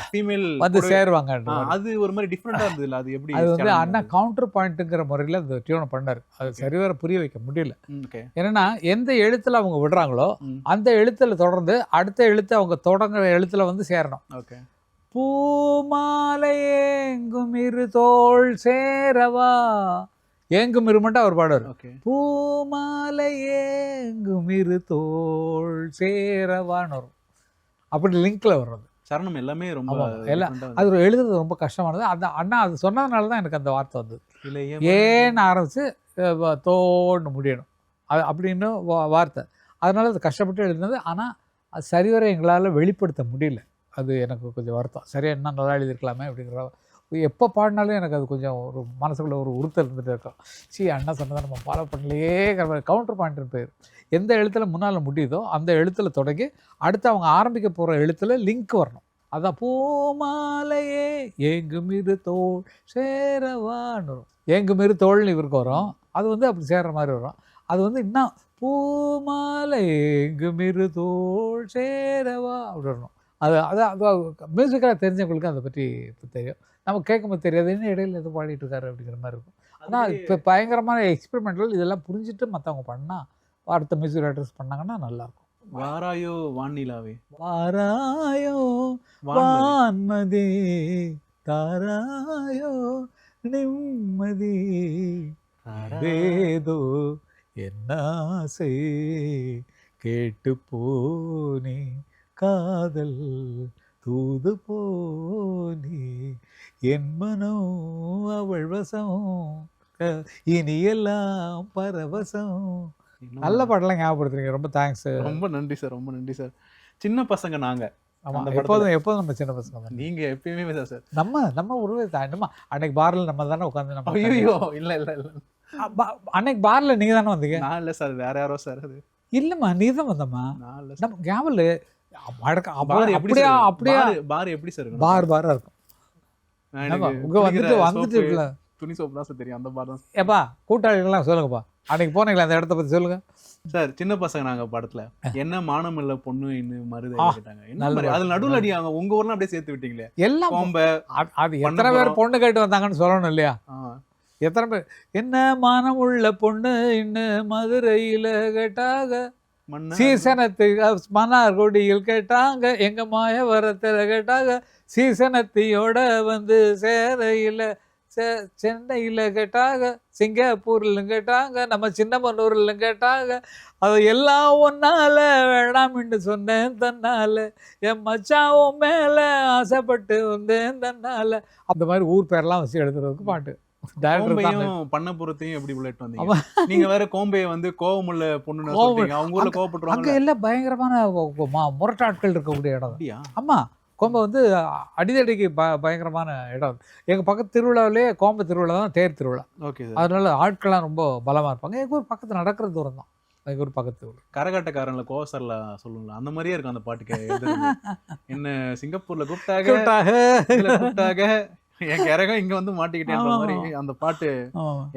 ஃபீமேல் வந்து சேருவாங்க. அது ஒரு மாதிரி டிஃப்ரெண்டா இருந்தது. அது எப்படி? அது அண்ணா கவுண்டர் பாயிண்ட்ங்கிற முறையில் அந்த டியூனை பண்ணாரு. அது சரிவர புரிய வைக்க முடியல. என்னன்னா எந்த எழுத்துல அவங்க விடுறாங்களோ அந்த எழுத்துல தொடர்ந்து அடுத்த எழுத்து அவங்க தொடங்குற எழுத்துல சேரணும். பூமாலை ஏங்கும் இரு தோள் சேரவா, ஏங்கும் இரு மட்டும் அவர் பாடுவார். பூமாலை ஏங்கும் இரு தோள் சேரவான்னு வரும். அப்படி லிங்க்ல வர்றது சரணம் எல்லாமே ரொம்ப எல்லாம் அது எழுதுறது ரொம்ப கஷ்டமானது. அந்த அண்ணா அது சொன்னதுனால தான் எனக்கு அந்த வார்த்தை வந்தது. ஏன்னு ஆரம்பிச்சு தோன்னு முடியணும் அது அப்படின்னு வார்த்தை. அதனால அது கஷ்டப்பட்டு எழுதினது. ஆனால் அது சரிவர எங்களால் வெளிப்படுத்த முடியல. அது எனக்கு கொஞ்சம் வருத்தம். சரியா என்ன நல்லா எழுதியிருக்கலாமே அப்படிங்கிற. எப்போ பாடினாலும் எனக்கு அது கொஞ்சம் ஒரு மனசுக்குள்ள ஒரு உறுத்தல் இருந்துகிட்டே இருக்கும். அண்ணா சொன்னதை நம்ம ஃபாலோ பண்ணலையே. கவுண்டர் பாயிண்ட்னு பேர். எந்த எழுத்தில் முன்னால் முடியுதோ அந்த எழுத்தில் தொடங்கி அடுத்து அவங்க ஆரம்பிக்க போகிற எழுத்தில் லிங்க் வரணும். அதான் பூமாலையே ஏங்குமிரு தோள் சேரவான்னு வரும். ஏங்குமிரு தோள்னு இவருக்கு வரும். அது அப்படி சேர்ற மாதிரி வரும். அது இன்னும் பூமாலை ஏங்குமிரு தோள் சேரவா அப்படி வரணும். அது மியூசிக்கலாக தெரிஞ்சவங்களுக்கு அதை பற்றி தெரியும். நம்ம கேட்கும்போது தெரியாது, என்ன இடையில எதுவும் பாடிட்டு இருக்காரு அப்படிங்கிற மாதிரி இருக்கும். ஆனால் இப்போ பயங்கரமான எக்ஸ்பெரிமெண்டல் இதெல்லாம் புரிஞ்சுட்டு மற்றவங்க பண்ணால், அடுத்த மியூசிக் டைரக்டர்ஸ் பண்ணாங்கன்னா நல்லாயிருக்கும். வாராயோ வானிலாவே வாராயோ வான்மதி தாராயோ நிம்மதி ஏதோ என்னாசை கேட்டு போனே காதல் தூது போனே என் மனோ அவள் வசம் இனியெல்லாம் பரவசம். நல்ல பாட்டெல்லாம் ஞாபகப்படுத்துறீங்க. ரொம்ப தேங்க்ஸ். ரொம்ப நன்றி சார். ரொம்ப நன்றி சார். சின்ன பசங்க நாங்க. ஆமாம், எப்போதும் நம்ம சின்ன பசங்க தான். நீங்க எப்பயுமே தான் சார். நம்ம உருவே தாண்டமா. அன்னைக்கு பார்ல நம்ம தானே உட்காந்து நம்ம. ஐயோ இல்ல இல்ல இல்ல, அன்னைக்கு பார்ல நீங்க தானே வந்தீங்க. நான் இல்ல சார், வேற யாரோ சார். அது இல்லம்மா, நீ தான் வந்தம்மா. நம்ம கேவல் அப்படியா அப்படியா பார் எப்படி சார் இருக்கும்? பாரா இருக்கும். வந்துட்டு இருக்குல்ல, துணி சோப்பு தான் சார் தெரியும். அந்த பார் தான். ஏப்பா கூட்டாளிகள்லாம் சொல்லுங்கப்பா. அன்னைக்கு போனீங்களா அந்த இடத்த பத்தி சொல்லுங்க சார். சின்ன பசங்க நாங்க படத்துல என்ன மானம் இல்ல பொண்ணு இன்னும் மருதை கேட்டாங்க. என்ன நல்ல மாதிரி அதுல நடுவுல அடி உங்க ஊர்லாம் அப்படியே சேர்த்து விட்டீங்களே. எல்லாம் கோம்பை அது எத்தனை பேர் பொண்ணு கேட்டு வந்தாங்கன்னு சொல்லணும் இல்லையா? எத்தனை பேர் என்ன மானம் உள்ள பொண்ணு இன்னும் மதுரையில கேட்டாங்க, சீசனத்துக்கு மன்னார்குடியில் கேட்டாங்க, எங்க மாயவரத்துல கேட்டாங்க, சீசனத்தையோட வந்து சேரையில சென்னையில் கேட்டாங்க, சிங்கப்பூர்ல கேட்டாங்க, நம்ம சின்னமனூர்ல கேட்டாங்க, அது எல்லாம் ஒன்னால வேணாம்னு சொன்னேன் தன்னால, என் மச்சாவும் மேல ஆசைப்பட்டு வந்தேன் தன்னால. அந்த மாதிரி ஊர் பேரெல்லாம் வச்சு எழுதுறதுக்கு பாட்டு. பண்ணபுரத்தையும் எப்படி புல்லட் வந்தீங்க? நீங்க வேற கோம்பையை வந்து கோவமுள்ள பொண்ணு அவங்க ஊர்ல கோவப்பட்டுருவாங்க. அங்க எல்லாம் பயங்கரமான முரட்டாட்கள் இருக்கக்கூடிய இடம். ஆமா, கோம்பை வந்து அடிதடிக்கு பயங்கரமான இடம். எங்கள் பக்கத்து திருவிழாவிலே கோம்பை திருவிழா தான் தேர் திருவிழா. ஓகே. அதனால ஆட்கள்லாம் ரொம்ப பலமாக இருப்பாங்க. எங்கள் ஊர் பக்கத்தில் நடக்கிற தூரம் தான் எங்கள் ஊர் பக்கத்து ஊர். கரகாட்டக்காரன்ல கோவசர்ல சொல்லுங்களா அந்த மாதிரியே இருக்கும் அந்த பாட்டுக்கு. என்ன சிங்கப்பூர்ல கூப்பிட்டாங்க என் கரகம் இங்க வந்து மாட்டிக்கிட்டேன்ற மாதிரி அந்த பாட்டு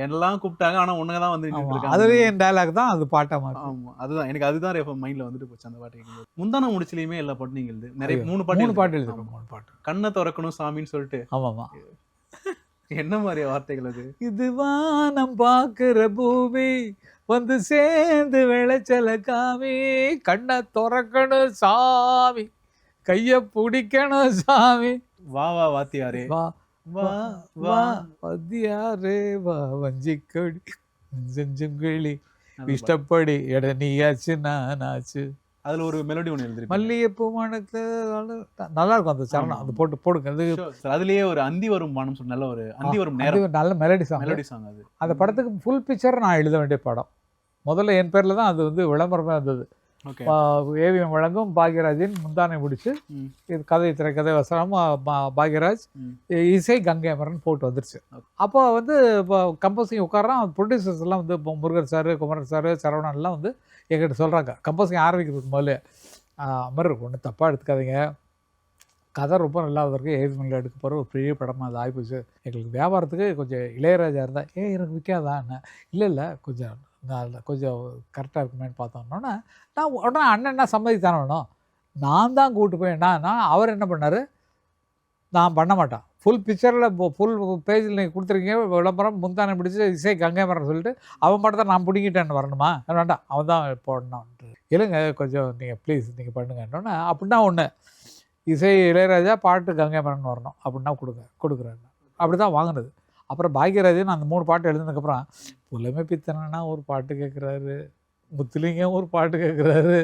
எல்லாம் கூப்பிட்டாங்க. ஆனா ஒண்ணுதான் வந்து அதுலயே என் டயலாக் தான் அது பாட்டா மாறும். ஆமா, அதுதான் எனக்கு அதுதான் மைண்ட்ல வந்துட்டு போச்சு அந்த பாட்டு கேட்கும்போது. முந்தான முடிச்சிலையுமே எல்லா பாட்டும் நீங்க எழுது நிறைய 3 பாட்டு எழுதுறோம். 3 பாட்டு கண்ணை திறக்கணும் சாமின்னு சொல்லிட்டு. ஆமாமா. என்ன மாதிரி வார்த்தைகள் அது? இது வானம் பாக்குற பூமி வந்து சேர்ந்து விளைச்சல காமி, கண்ணை திறக்கணும் சாமி, கைய பிடிக்கணும் சாமி, வா வா வாத்தியாரே வா வா வா வாத்தியாரே வா வஞ்சிக்கொடி செஞ்சுங்கிளி இஷ்டப்படி எட நீயாச்சு நானாச்சு. அதுல ஒரு மெலோடி ஒன்று எழுதி மல்லிகைப்பூ மணக்கு நல்லா இருக்கும் அந்த சரணம். அது போடுங்க. அதுலயே ஒரு அந்தி வரும் பானம் சொல்லி நல்ல ஒரு அந்தி வரும் நேரம் நல்ல மெலடி சாங் அது. அந்த படத்துக்கு ஃபுல் பிக்சர் நான் எழுத வேண்டிய படம். முதல்ல என் பேர்ல தான் அது வந்து விளம்பரமே வந்தது. ஏவிஎம் வழங்கும் பாக்யராஜின் முந்தானை முடிச்சு இது கதை திரைக்கதை வசனம் பாக்யராஜ் இசை கங்கைமரன் போட்டு வந்துருச்சு. அப்போ வந்து இப்போ கம்போசிங் உட்காரான். ப்ரொடியூசர்ஸ் எல்லாம் வந்து முருகன் சார், குமரன் சார், சரவணன்லாம் வந்து எங்கிட்ட சொல்கிறாங்க கம்போசிங் ஆரம்பிக்கிறதுக்கு முதல்ல, அமர் ஒன்றும் தப்பாக எடுத்துக்காதீங்க, கதை ரொம்ப நல்லா வந்திருக்கு, ஏவிஎம்ல எடுக்க போகிற ஒரு பெரிய படமாக அது ஆகிப்போச்சு, எங்களுக்கு வியாபாரத்துக்கு கொஞ்சம் இளையராஜா இருந்தால் எனக்கு விற்காதான்னு. இல்லை கொஞ்சம் கரெக்டாக இருக்குமேன்னு பார்த்தோன்னொன்னே நான் உடனே அண்ணன் சம்மதித்தானே வேணும், நான் தான் கூப்பிட்டு போய் நான் அவர் என்ன பண்ணார், நான் பண்ண மாட்டேன், ஃபுல் பிக்சரில் ஃபுல் பேஜில் நீங்கள் கொடுத்துருக்கீங்க விளம்பரம் முந்தானை பிடிச்சி இசை கங்கைமரன் சொல்லிட்டு அவன் மட்டும் தான் நான் பிடிங்கிட்டேன்னு வரணுமா, வேண்டாம் அவன் தான் போடணும்ன்ட்டு. இல்லைங்க கொஞ்சம் நீங்கள் ப்ளீஸ் நீங்கள் பண்ணுங்கன்னொன்னே அப்படின்னா ஒன்று இசை இளையராஜா பாட்டு கங்கைமரன் வரணும் அப்படின்னா கொடுக்குறேன். அப்படி தான் வாங்கினது. அப்புறம் பாக்யராஜன் அந்த 3 பாட்டு எழுதுனதுக்கப்புறம் புலமை பித்தனா ஒரு பாட்டு கேட்குறாரு, முத்துலிங்கம் ஒரு பாட்டு கேட்குறாரு,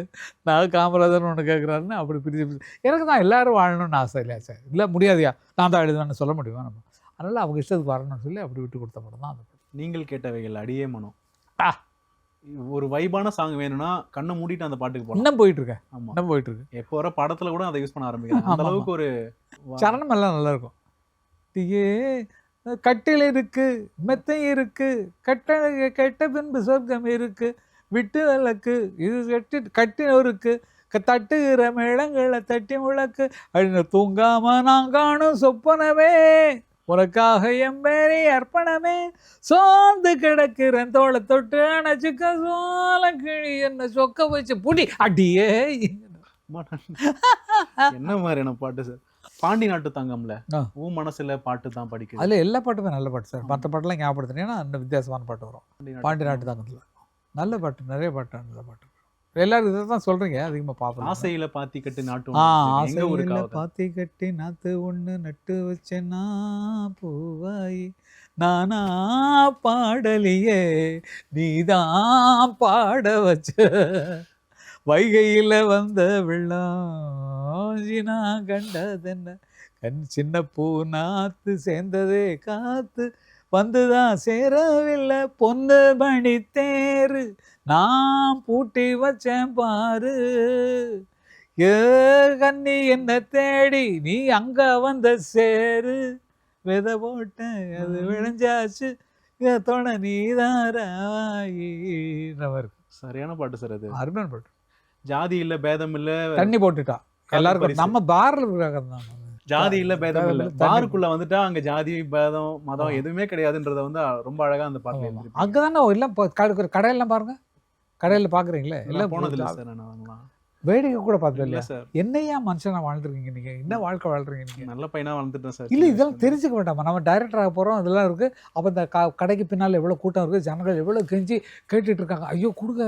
நான் காமராஜன் ஒன்று கேட்குறாருன்னு அப்படி பிரித்து எனக்கு தான் எல்லோரும் வாழணும்னு ஆசை இல்லையா சார். இல்லை முடியாதியா நான் தான் எழுதுவேன்னு சொல்ல முடியுமா நம்ம. அதனால் அவங்க இஷ்டத்துக்கு வரணும்னு சொல்லி அப்படி விட்டு கொடுத்த படம் தான் அந்த படம். நீங்கள் கேட்டவைகள் அடியே மனம். ஒரு வைபான சாங் வேணும்னா கண்ணை மூடிட்டு அந்த பாட்டுக்கு போகலாம். இன்னும் போயிட்டுருக்கேன். ஆமாம், இன்னும் போயிட்டுருக்கு. எப்போ வர படத்தில் கூட அதை யூஸ் பண்ண ஆரம்பிக்கிறேன். அந்த அளவுக்கு ஒரு சரணம் எல்லாம் நல்லாயிருக்கும். கட்டில் இருக்கு, மெத்தை இருக்கு, கெட்ட பின்பு சொர்க்கம் இருக்கு, விட்டு விளக்கு இது கட்டி இருக்கு, தட்டுகிற மேளங்களை தட்டி முழக்கு, அப்படின்னு தூங்காம நான் காணும் சொப்பனமே, உனக்காக எம்பேரி அர்ப்பணமே, சோர்ந்து கிடக்கிறேன் தோளை தொட்டு அணைச்சுக்க சோழ கிழி என்ன சொக்க வச்சு புடி அடியே. என்ன மாதிரியான பாட்டு சார்? பாண்டி நாட்டு தங்கம்ல உன் மனசுல பாட்டு தான் படிக்குது. அதுல எல்லா பாட்டுமே நல்ல பாட்டு சார். மற்ற பாட்டுலாம் ஞாபகப்படுத்தினீங்கன்னா அந்த வித்தியாசமான பாட்டு வரும். பாண்டி நாட்டு தங்கத்துல நல்ல பாட்டு, நிறைய பாட்டு, நல்ல பாட்டு. எல்லாரும் இதை தான் சொல்றீங்க, அதிகமா பார்ப்போம். ஆசையில பாத்தி கட்டி நாட்டு ஆசையில பாத்தி கட்டி நாத்து ஒண்ணு நட்டு வச்சேன்னா பூவாயி நானா பாடலியே நீதான் பாட வச்ச, வைகையில் வந்த வெள்ளம் கண்டதென்ன, சின்ன பூ நாத்து சேர்ந்ததே காத்து வந்துதான் சேரவில்லை, பொண்ணு மணி தேரு நான் பூட்டி வச்சேன் பாரு, ஏ கண்ணி என்ன தேடி நீ அங்க வந்த சேரு, விதை போட்டேன் அது விளைஞ்சாச்சு தோண நீதாராயி. சரியான பாட்டு சார். அது அருமையான பாட்டு. ஜாதி இல்ல பேதம் இல்ல, தண்ணி போட்டுட்டா எல்லாருக்கும். நம்ம பார்ல ஜாதி இல்ல பேதம் இல்ல, தண்ணி. பாருக்குள்ள வந்துட்டா அங்க ஜாதி பேதம் மதம் எதுவுமே கிடையாதுன்றத வந்து ரொம்ப அழகா அந்த பாட்டுல எழுதிருப்பாங்க. அங்கதானே எல்லாம் கடையெல்லாம் பாருங்க, கடையில பாக்குறீங்களே எல்லாம் போனது இல்ல சார் நான். வேடிக்கை கூட பார்த்தது இல்ல இல்லையா? சார், என்னையா மனுஷனா வாழ்ந்துருக்கீங்க நீங்க, என்ன வாழ்க்கை வாழ்றீங்க நீங்க? நல்ல பையனா வளர்ந்துட்டேன் சார். இல்ல இதெல்லாம் தெரிஞ்சுக்க வேண்டாமா? நம்ம டைரக்டர் ஆக போறோம், அதெல்லாம் இருக்கு. அப்ப இந்த கடைக்கு பின்னால எவ்வளவு கூட்டம் இருக்கு, ஜனங்கள் எவ்வளவு கெஞ்சி கேட்டுட்டு இருக்காங்க. ஐயோ கொடுங்க,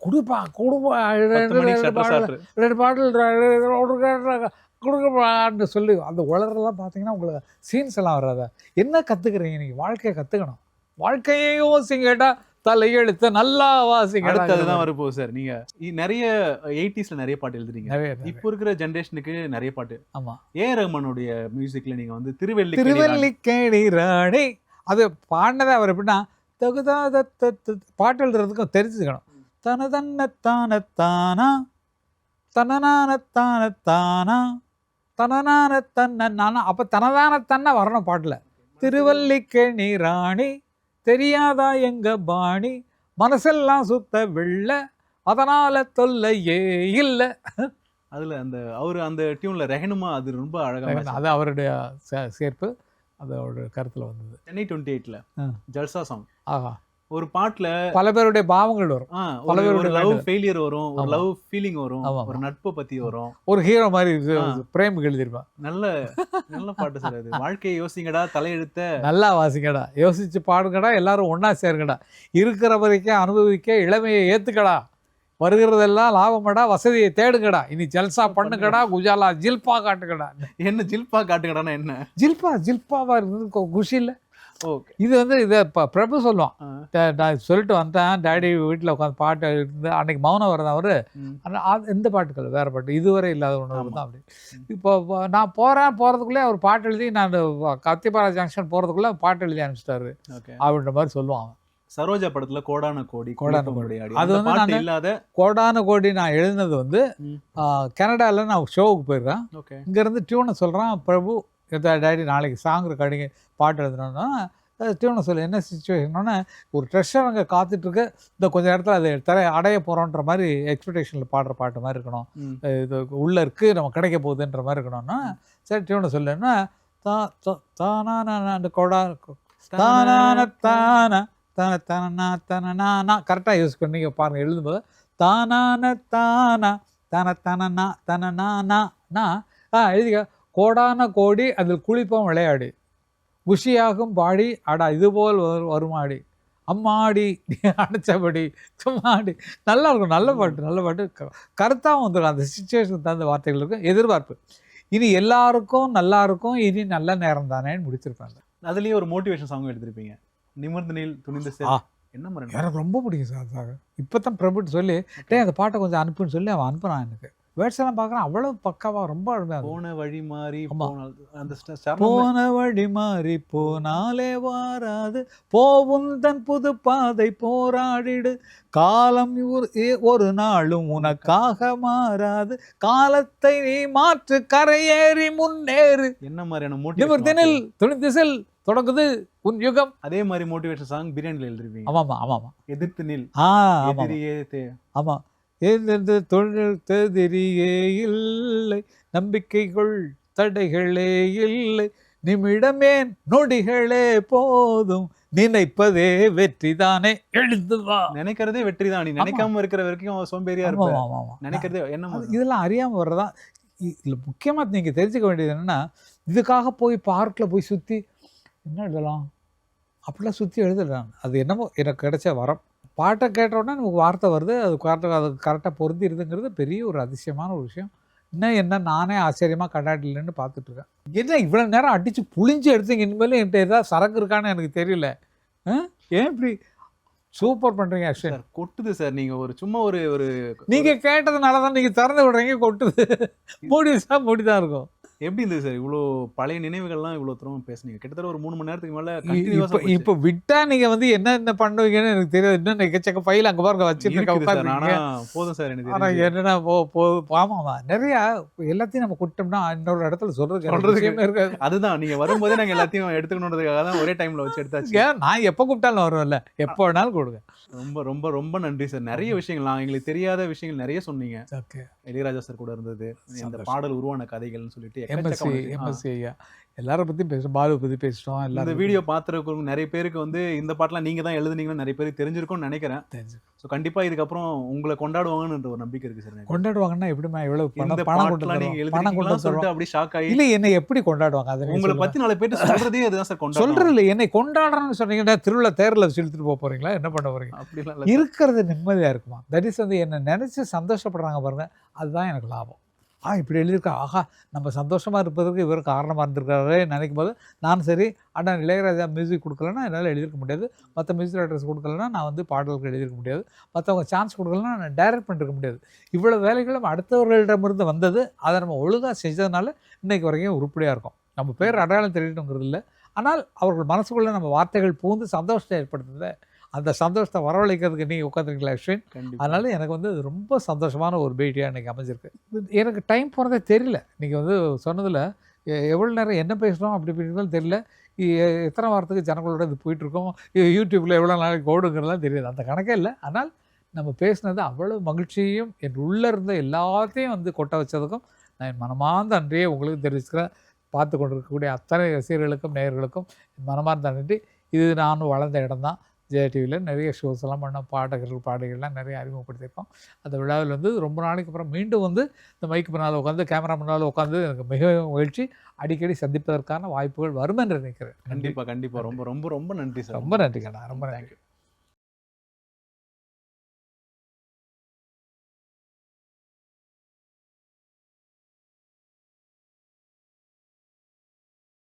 கொடுப்பா கொடுப்பா, 10 மணிக்கு ரெண்டு ஷட்டர் பாட்டில் சாப்பிட்டு. 2 பாட்டில் கொடுங்கப்பான்னு சொல்லி அந்த உலகெல்லாம் பார்த்தீங்கன்னா உங்களுக்கு சீன்ஸ் எல்லாம் வராதா? என்ன கத்துக்கிறீங்க நீங்க? வாழ்க்கையை கத்துக்கணும். வாழ்க்கையையும் யோசிங்கடா, தலையெழுத்த நல்லா வாசிங்க. அடுத்ததுதான் வரப்போகுது சார். நீங்க நிறைய 80ஸ்ல நிறைய பாட்டு எழுதுறீங்க. நிறைய இப்போ இருக்கிற ஜெனரேஷனுக்கு நிறைய பாட்டு. ஆமா. ஏஆர் ரஹ்மானுடைய மியூசிக்ல நீங்க வந்து திருவல்லிக்கேணி ராணி அது பாடினதை அவர் எப்படின்னா தகுதாத பாட்டு எழுதுறதுக்கும் தெரிஞ்சுக்கணும். தன தான தானா தனநான தான தானா தனநான தன்னா, அப்ப தனதான தன்ன வரணும் பாட்டுல. திருவல்லிக்கேணி ராணி தெரியாதா எங்க பாணி, மனசெல்லாம் சுத்த வெள்ள அதனால தொல்லையே இல்ல. அதுல அந்த அவரு அந்த டியூன்ல ரெஹனுமா அது ரொம்ப அழகா. அது அவருடைய சேர்ப்பு, அது அவருடைய கருத்துல வந்தது. சென்னை 28ல ஜல்சா சாங். ஆஹா, ஒரு பாட்டுல பல பேருடைய பாவங்கள் வரும், பல பேருடைய லவ் ஃபெயிலியர் வரும், ஒரு லவ் ஃபீலிங் வரும், ஒரு நட்பு பத்தி வரும், ஒரு ஹீரோ மாதிரி பிரேம் எழுதிருப்பான். நல்ல நல்ல பாட்டு சார் அது. வாழ்க்கையை யோசிங்கடா, தலையெழுத்த நல்லா வாசிக்கடா, யோசிச்சு பாடுங்கடா, எல்லாரும் ஒன்னா சேருங்கடா, இருக்கிற வரைக்கும் அனுபவிக்க இளமையை ஏத்துக்கடா, வருகிறதெல்லாம் லாபமடா, வசதியை தேடுங்கடா, இனி ஜல்சா பண்ணுங்கடா, குஜாலா ஜில்பா காட்டுங்கடா. என்ன ஜில்பா காட்டுங்கடான்னா என்ன? ஜில்பாவா இருந்தது குஷி இல்லை. இது வந்து இதை பிரபு சொல்லுவான். நான் சொல்லிட்டு வந்தேன், டேடி வீட்டில் உட்காந்து பாட்டு இருந்து அன்னைக்கு மௌனம் வரதான் அவரு. எந்த பாட்டுக்கள் வேற பாட்டு இதுவரை இல்லாத உணவு தான். அப்படி இப்போ நான் போறதுக்குள்ளே அவர் பாட்டு எழுதி, நான் கத்திப்பாரா ஜங்ஷன் போறதுக்குள்ள பாட்டு எழுதி அனுப்பிச்சிட்டாரு அப்படின்ற மாதிரி சொல்லுவான். சரோஜா படத்துல கோடான கோடி அது வந்து நான் இல்லாத கோடான கோடி நான் எழுதினது வந்து கனடால நான் ஷோவுக்கு போயிடுறேன். இங்க இருந்து டியூனை சொல்றான் பிரபு, டேடி நாளைக்கு சாங் ரெக்கார்டிங் பாட்டு எழுதுனோன்னா டியூனை சொல்லு, என்ன சிச்சுவேஷன்னா ஒரு ட்ரெஷர் அங்கே காத்துட்ருக்கு, இந்த கொஞ்சம் இடத்துல அது அடைய போகிறோன்ற மாதிரி எக்ஸ்பெக்டேஷனில் பாடுற பாட்டு மாதிரி இருக்கணும், இது உள்ளே இருக்குது நம்ம கிடைக்க போகுதுன்ற மாதிரி இருக்கணும்னா சரி டியூனை சொல்லுன்னா தானா அந்த கொடா தானான தானா தான தானா தானா கரெக்டாக யூஸ் பண்ணி பாருங்கள் எழுதும்போது தானான தானா தான தானா தானா எழுதிக்க கோடான கோடி அதில் குளிப்போம் விளையாடி குஷியாகும் பாடி அடா இதுபோல் வருமாடி அம்மாடி அடைச்சபடி சும்மாடி. நல்லா இருக்கும், நல்ல பாட்டு கருத்தாகவும் வந்துடும். அந்த சிச்சுவேஷன் தகுந்த வார்த்தைகள் இருக்கும். எதிர்பார்ப்பு இனி எல்லாருக்கும் நல்லா இருக்கும், இனி நல்ல நேரம் தானேன்னு முடிச்சிருப்பாங்க. அதுலேயும் ஒரு மோட்டிவேஷன் சாங் எடுத்திருப்பீங்க, நிமிர்ந்து நீல் துணிந்து சேர். என்ன மாதிரி எனக்கு ரொம்ப பிடிக்கும் சார். இப்போ தான் பிரபுட்டு சொல்லி அந்த பாட்டை கொஞ்சம் அனுப்புன்னு சொல்லி அவன் அனுப்புனான். எனக்கு வேர்ட்ஸ் எல்லாம் பார்க்குறேன், அவ்வளவு பக்காவா ரொம்ப அருமையாக. போன வழி மாறி போன வழி மாறி போனாலே வாராது, போவுந்தன் புது பாதை போராடிடு, காலம் ஒரு நாளும் உனக்காக மாறாது, காலத்தை நீ மாற்று கரையேறி முன்னேறு. என்ன மாதிரியான மோட்டிவேஷன்? துணிந்திசல் தொடங்குது உன் யுகம். அதே மாதிரி மோட்டிவேஷன் சாங் பிரியாணில எழுதிருப்பீங்க. ஆமாம் எதிர்த்து நில். ஆமா, எந்த தொழில் தெதிரியே இல்லை, நம்பிக்கைகள் தடைகளே இல்லை, நிமிடமேன் நொடிகளே போதும், நினைப்பதே வெற்றி தானே, எழுந்துவா. நினைக்கிறதே வெற்றி தான். நீ நினைக்காம இருக்கிற வரைக்கும் சோம்பேறியா இருப்ப. நினைக்கிறதே என்ன இதெல்லாம் அறியாம வர்றதான். இதுல முக்கியமா நீங்க தெரிஞ்சுக்க வேண்டியது என்னன்னா, இதுக்காக போய் பார்க்ல போய் சுத்தி என்ன எழுதலாம் அப்படிலாம் சுத்தி எழுதலாம். அது என்னமோ எனக்கு கிடைச்ச வரம். பாட்டை கேட்டோடனே நமக்கு வார்த்தை வருது, அது கரெக்டாக பொருந்திருதுங்கிறது பெரிய ஒரு அதிசயமான ஒரு விஷயம். இன்னும் என்ன நானே ஆச்சரியமாக கண்டாட்டிலன்னு பார்த்துட்ருக்கேன். என்ன இவ்வளோ நேரம் அடித்து புளிஞ்சு எடுத்தீங்க, இனிமேலும் என்கிட்ட ஏதாவது சரக்கு இருக்கான்னு எனக்கு தெரியல. ஏன் இப்படி சூப்பர் பண்ணுறீங்க? ஆக்சுவலி கொட்டுது சார். நீங்கள் ஒரு சும்மா ஒரு நீங்கள் கேட்டதுனால தான் நீங்கள் திறந்து விடுறீங்க, கொட்டுது. மூடி தான் இருக்கும். எப்படி இருந்தது சார்? இவ்வளோ பழைய நினைவுகள்லாம் இவ்வளோ தூரம் பேசுனீங்க. கிட்டத்தட்ட ஒரு 3 மணி நேரத்துக்கு மேலே. இப்போ விட்டா நீங்கள் வந்து என்ன பண்ணுவீங்கன்னு எனக்கு தெரியாது. இன்னும் எக்கச்சக்க ஃபைல் அங்கே பாருங்க வச்சுருக்கேன். போதும் சார் எனக்கு. ஆனால் என்னென்னா ஆமாம்மா நிறையா எல்லாத்தையும் நம்ம கொட்டோம்னா இன்னொரு இடத்துல சொல்கிறதுக்கு இருக்காது. அதுதான் நீங்கள் வரும்போதே நாங்கள் எல்லாத்தையும் எடுத்துக்கணுன்றதுக்காக தான் ஒரே டைமில் வச்சு எடுத்தாச்சு. நான் எப்போ கூப்பிட்டாலும் வருவேன்ல, எப்போ வேணாலும் கொடுங்க. ரொம்ப ரொம்ப ரொம்ப நன்றி சார். நிறைய விஷயங்கள் எங்களுக்கு தெரியாத விஷயங்கள் நிறைய சொன்னீங்க. இளையராஜா சார் கூட இருந்தது, இந்த பாடல் உருவான கதைகள்னு சொல்லிட்டு எம்எஸ்சி ஐயா எல்லாரை பற்றியும் பேசுகிறோம், பாலுவை பற்றி பேசிட்டோம். இந்த எல்லாரும் வீடியோ பார்த்துருக்கவங்க நிறைய பேருக்கு வந்து இந்த பாட்டெலாம் நீங்கள் தான் எழுதுனீங்கன்னு நிறைய பேருக்கு தெரிஞ்சிருக்கும்னு நினைக்கிறேன். தெரிஞ்சு ஸோ கண்டிப்பாக இதுக்கப்புறம் உங்களை கொண்டாடுவாங்கன்ற ஒரு நம்பிக்கை இருக்குது சார். கொண்டாடுவாங்கன்னா எப்படிமா எவ்வளோ இந்த பணம் கொண்டு பாட்டெலாம் நீங்கள் பணம் கொண்டு எழுதுனீங்கன்னு சொல்லிட்டு அப்படி ஷாக் ஆகி இல்லை என்னை எப்படி கொண்டாடுவாங்க? அதை உங்களை பற்றி நாலு பேர் சொல்கிறதே அதுதான் சார் கொண்டாடுறது. சொல்கிறது இல்லை, என்னை கொண்டாடுறேன்னு சொன்னீங்கன்னா திருவிழா தேரில் செலுத்திட்டு போக போகிறீங்களா, என்ன பண்ண போகிறீங்க? அப்படிலாம் இல்லை. இருக்கிறது நிம்மதியாக இருக்குமா? தட் இஸ் வந்து என்னை நினச்சி சந்தோஷப்படுறாங்க பாருங்கள், அதுதான் எனக்கு லாபம். இப்படி எழுதியிருக்கா, ஆஹா நம்ம சந்தோஷமாக இருப்பதற்கு இவர் காரணமாக இருந்திருக்காரு நினைக்கும் போது நான் சரி, ஆனால் இளையராஜா மியூசிக் கொடுக்கலன்னா என்னால் எழுதியிருக்க முடியாது, மற்ற மியூசிக் ரைட்டர்ஸ் கொடுக்கலன்னா நான் வந்து பாடல்கள் எழுதியிருக்க முடியாது, மற்றவங்க சான்ஸ் கொடுக்கலன்னா நான் டைரக்ட் பண்ணிருக்க முடியாது. இவ்வளோ வேலைகளும் அடுத்தவர்களிடமிருந்து வந்தது, அதை நம்ம ஒழுங்காக செஞ்சதுனால இன்றைக்கு வரைக்கும் உருப்படியாக இருக்கும். நம்ம பேர் அடையாளம் தெரியணுங்கிறது இல்லை, ஆனால் அவர்கள் மனசுக்குள்ளே நம்ம வார்த்தைகள் பூந்து சந்தோஷத்தை ஏற்படுத்துது. அந்த சந்தோஷத்தை வரவழைக்கிறதுக்கு நீங்கள் உட்காந்துருக்கீங்களா அஸ்வின்? அதனால எனக்கு வந்து அது ரொம்ப சந்தோஷமான ஒரு பேட்டியாக இன்றைக்கி அமைஞ்சிருக்கு. எனக்கு டைம் போகிறதே தெரியல. நீங்கள் வந்து சொன்னதில் எவ்வளோ நேரம் என்ன பேசுகிறோம் அப்படி இப்படின்னு தெரியல, எத்தனை வாரத்துக்கு ஜனங்களோட இது போயிட்டுருக்கோம், யூடியூப்பில் எவ்வளோ நாளைக்கு ஓடுங்கிறதுலாம் தெரியாது, அந்த கணக்கே இல்லை. ஆனால் நம்ம பேசுனது அவ்வளோ மகிழ்ச்சியையும் என் உள்ளே இருந்த எல்லாத்தையும் வந்து கொட்ட வச்சதுக்கும் நான் என் மனமார்ந்த நன்றியை உங்களுக்கு தெரிவிச்சுக்கிறேன். பார்த்து கொண்டிருக்கக்கூடிய அத்தனை ரசிகர்களுக்கும் நேயர்களுக்கும் என் மனமார்ந்த நன்றி. இது நானும் வளர்ந்த இடம் தான். ஜெயா டிவியில் நிறைய ஷோஸ் எல்லாம் பண்ண பாடகர்கள்லாம் நிறைய அறிமுகப்படுத்தியிருக்கோம். அந்த விழாவில் வந்து ரொம்ப நாளைக்கு அப்புறம் மீண்டும் வந்து இந்த மைக்கு முன்னால் உட்காந்து கேமரா முன்னால் உட்காந்து எனக்கு மிகவும் மகிழ்ச்சி. அடிக்கடி சந்திப்பதற்கான வாய்ப்புகள் வரும் என்று நினைக்கிறேன். கண்டிப்பாக ரொம்ப ரொம்ப ரொம்ப நன்றி சார். ரொம்ப நன்றி கண்ணா, ரொம்ப நன்றி.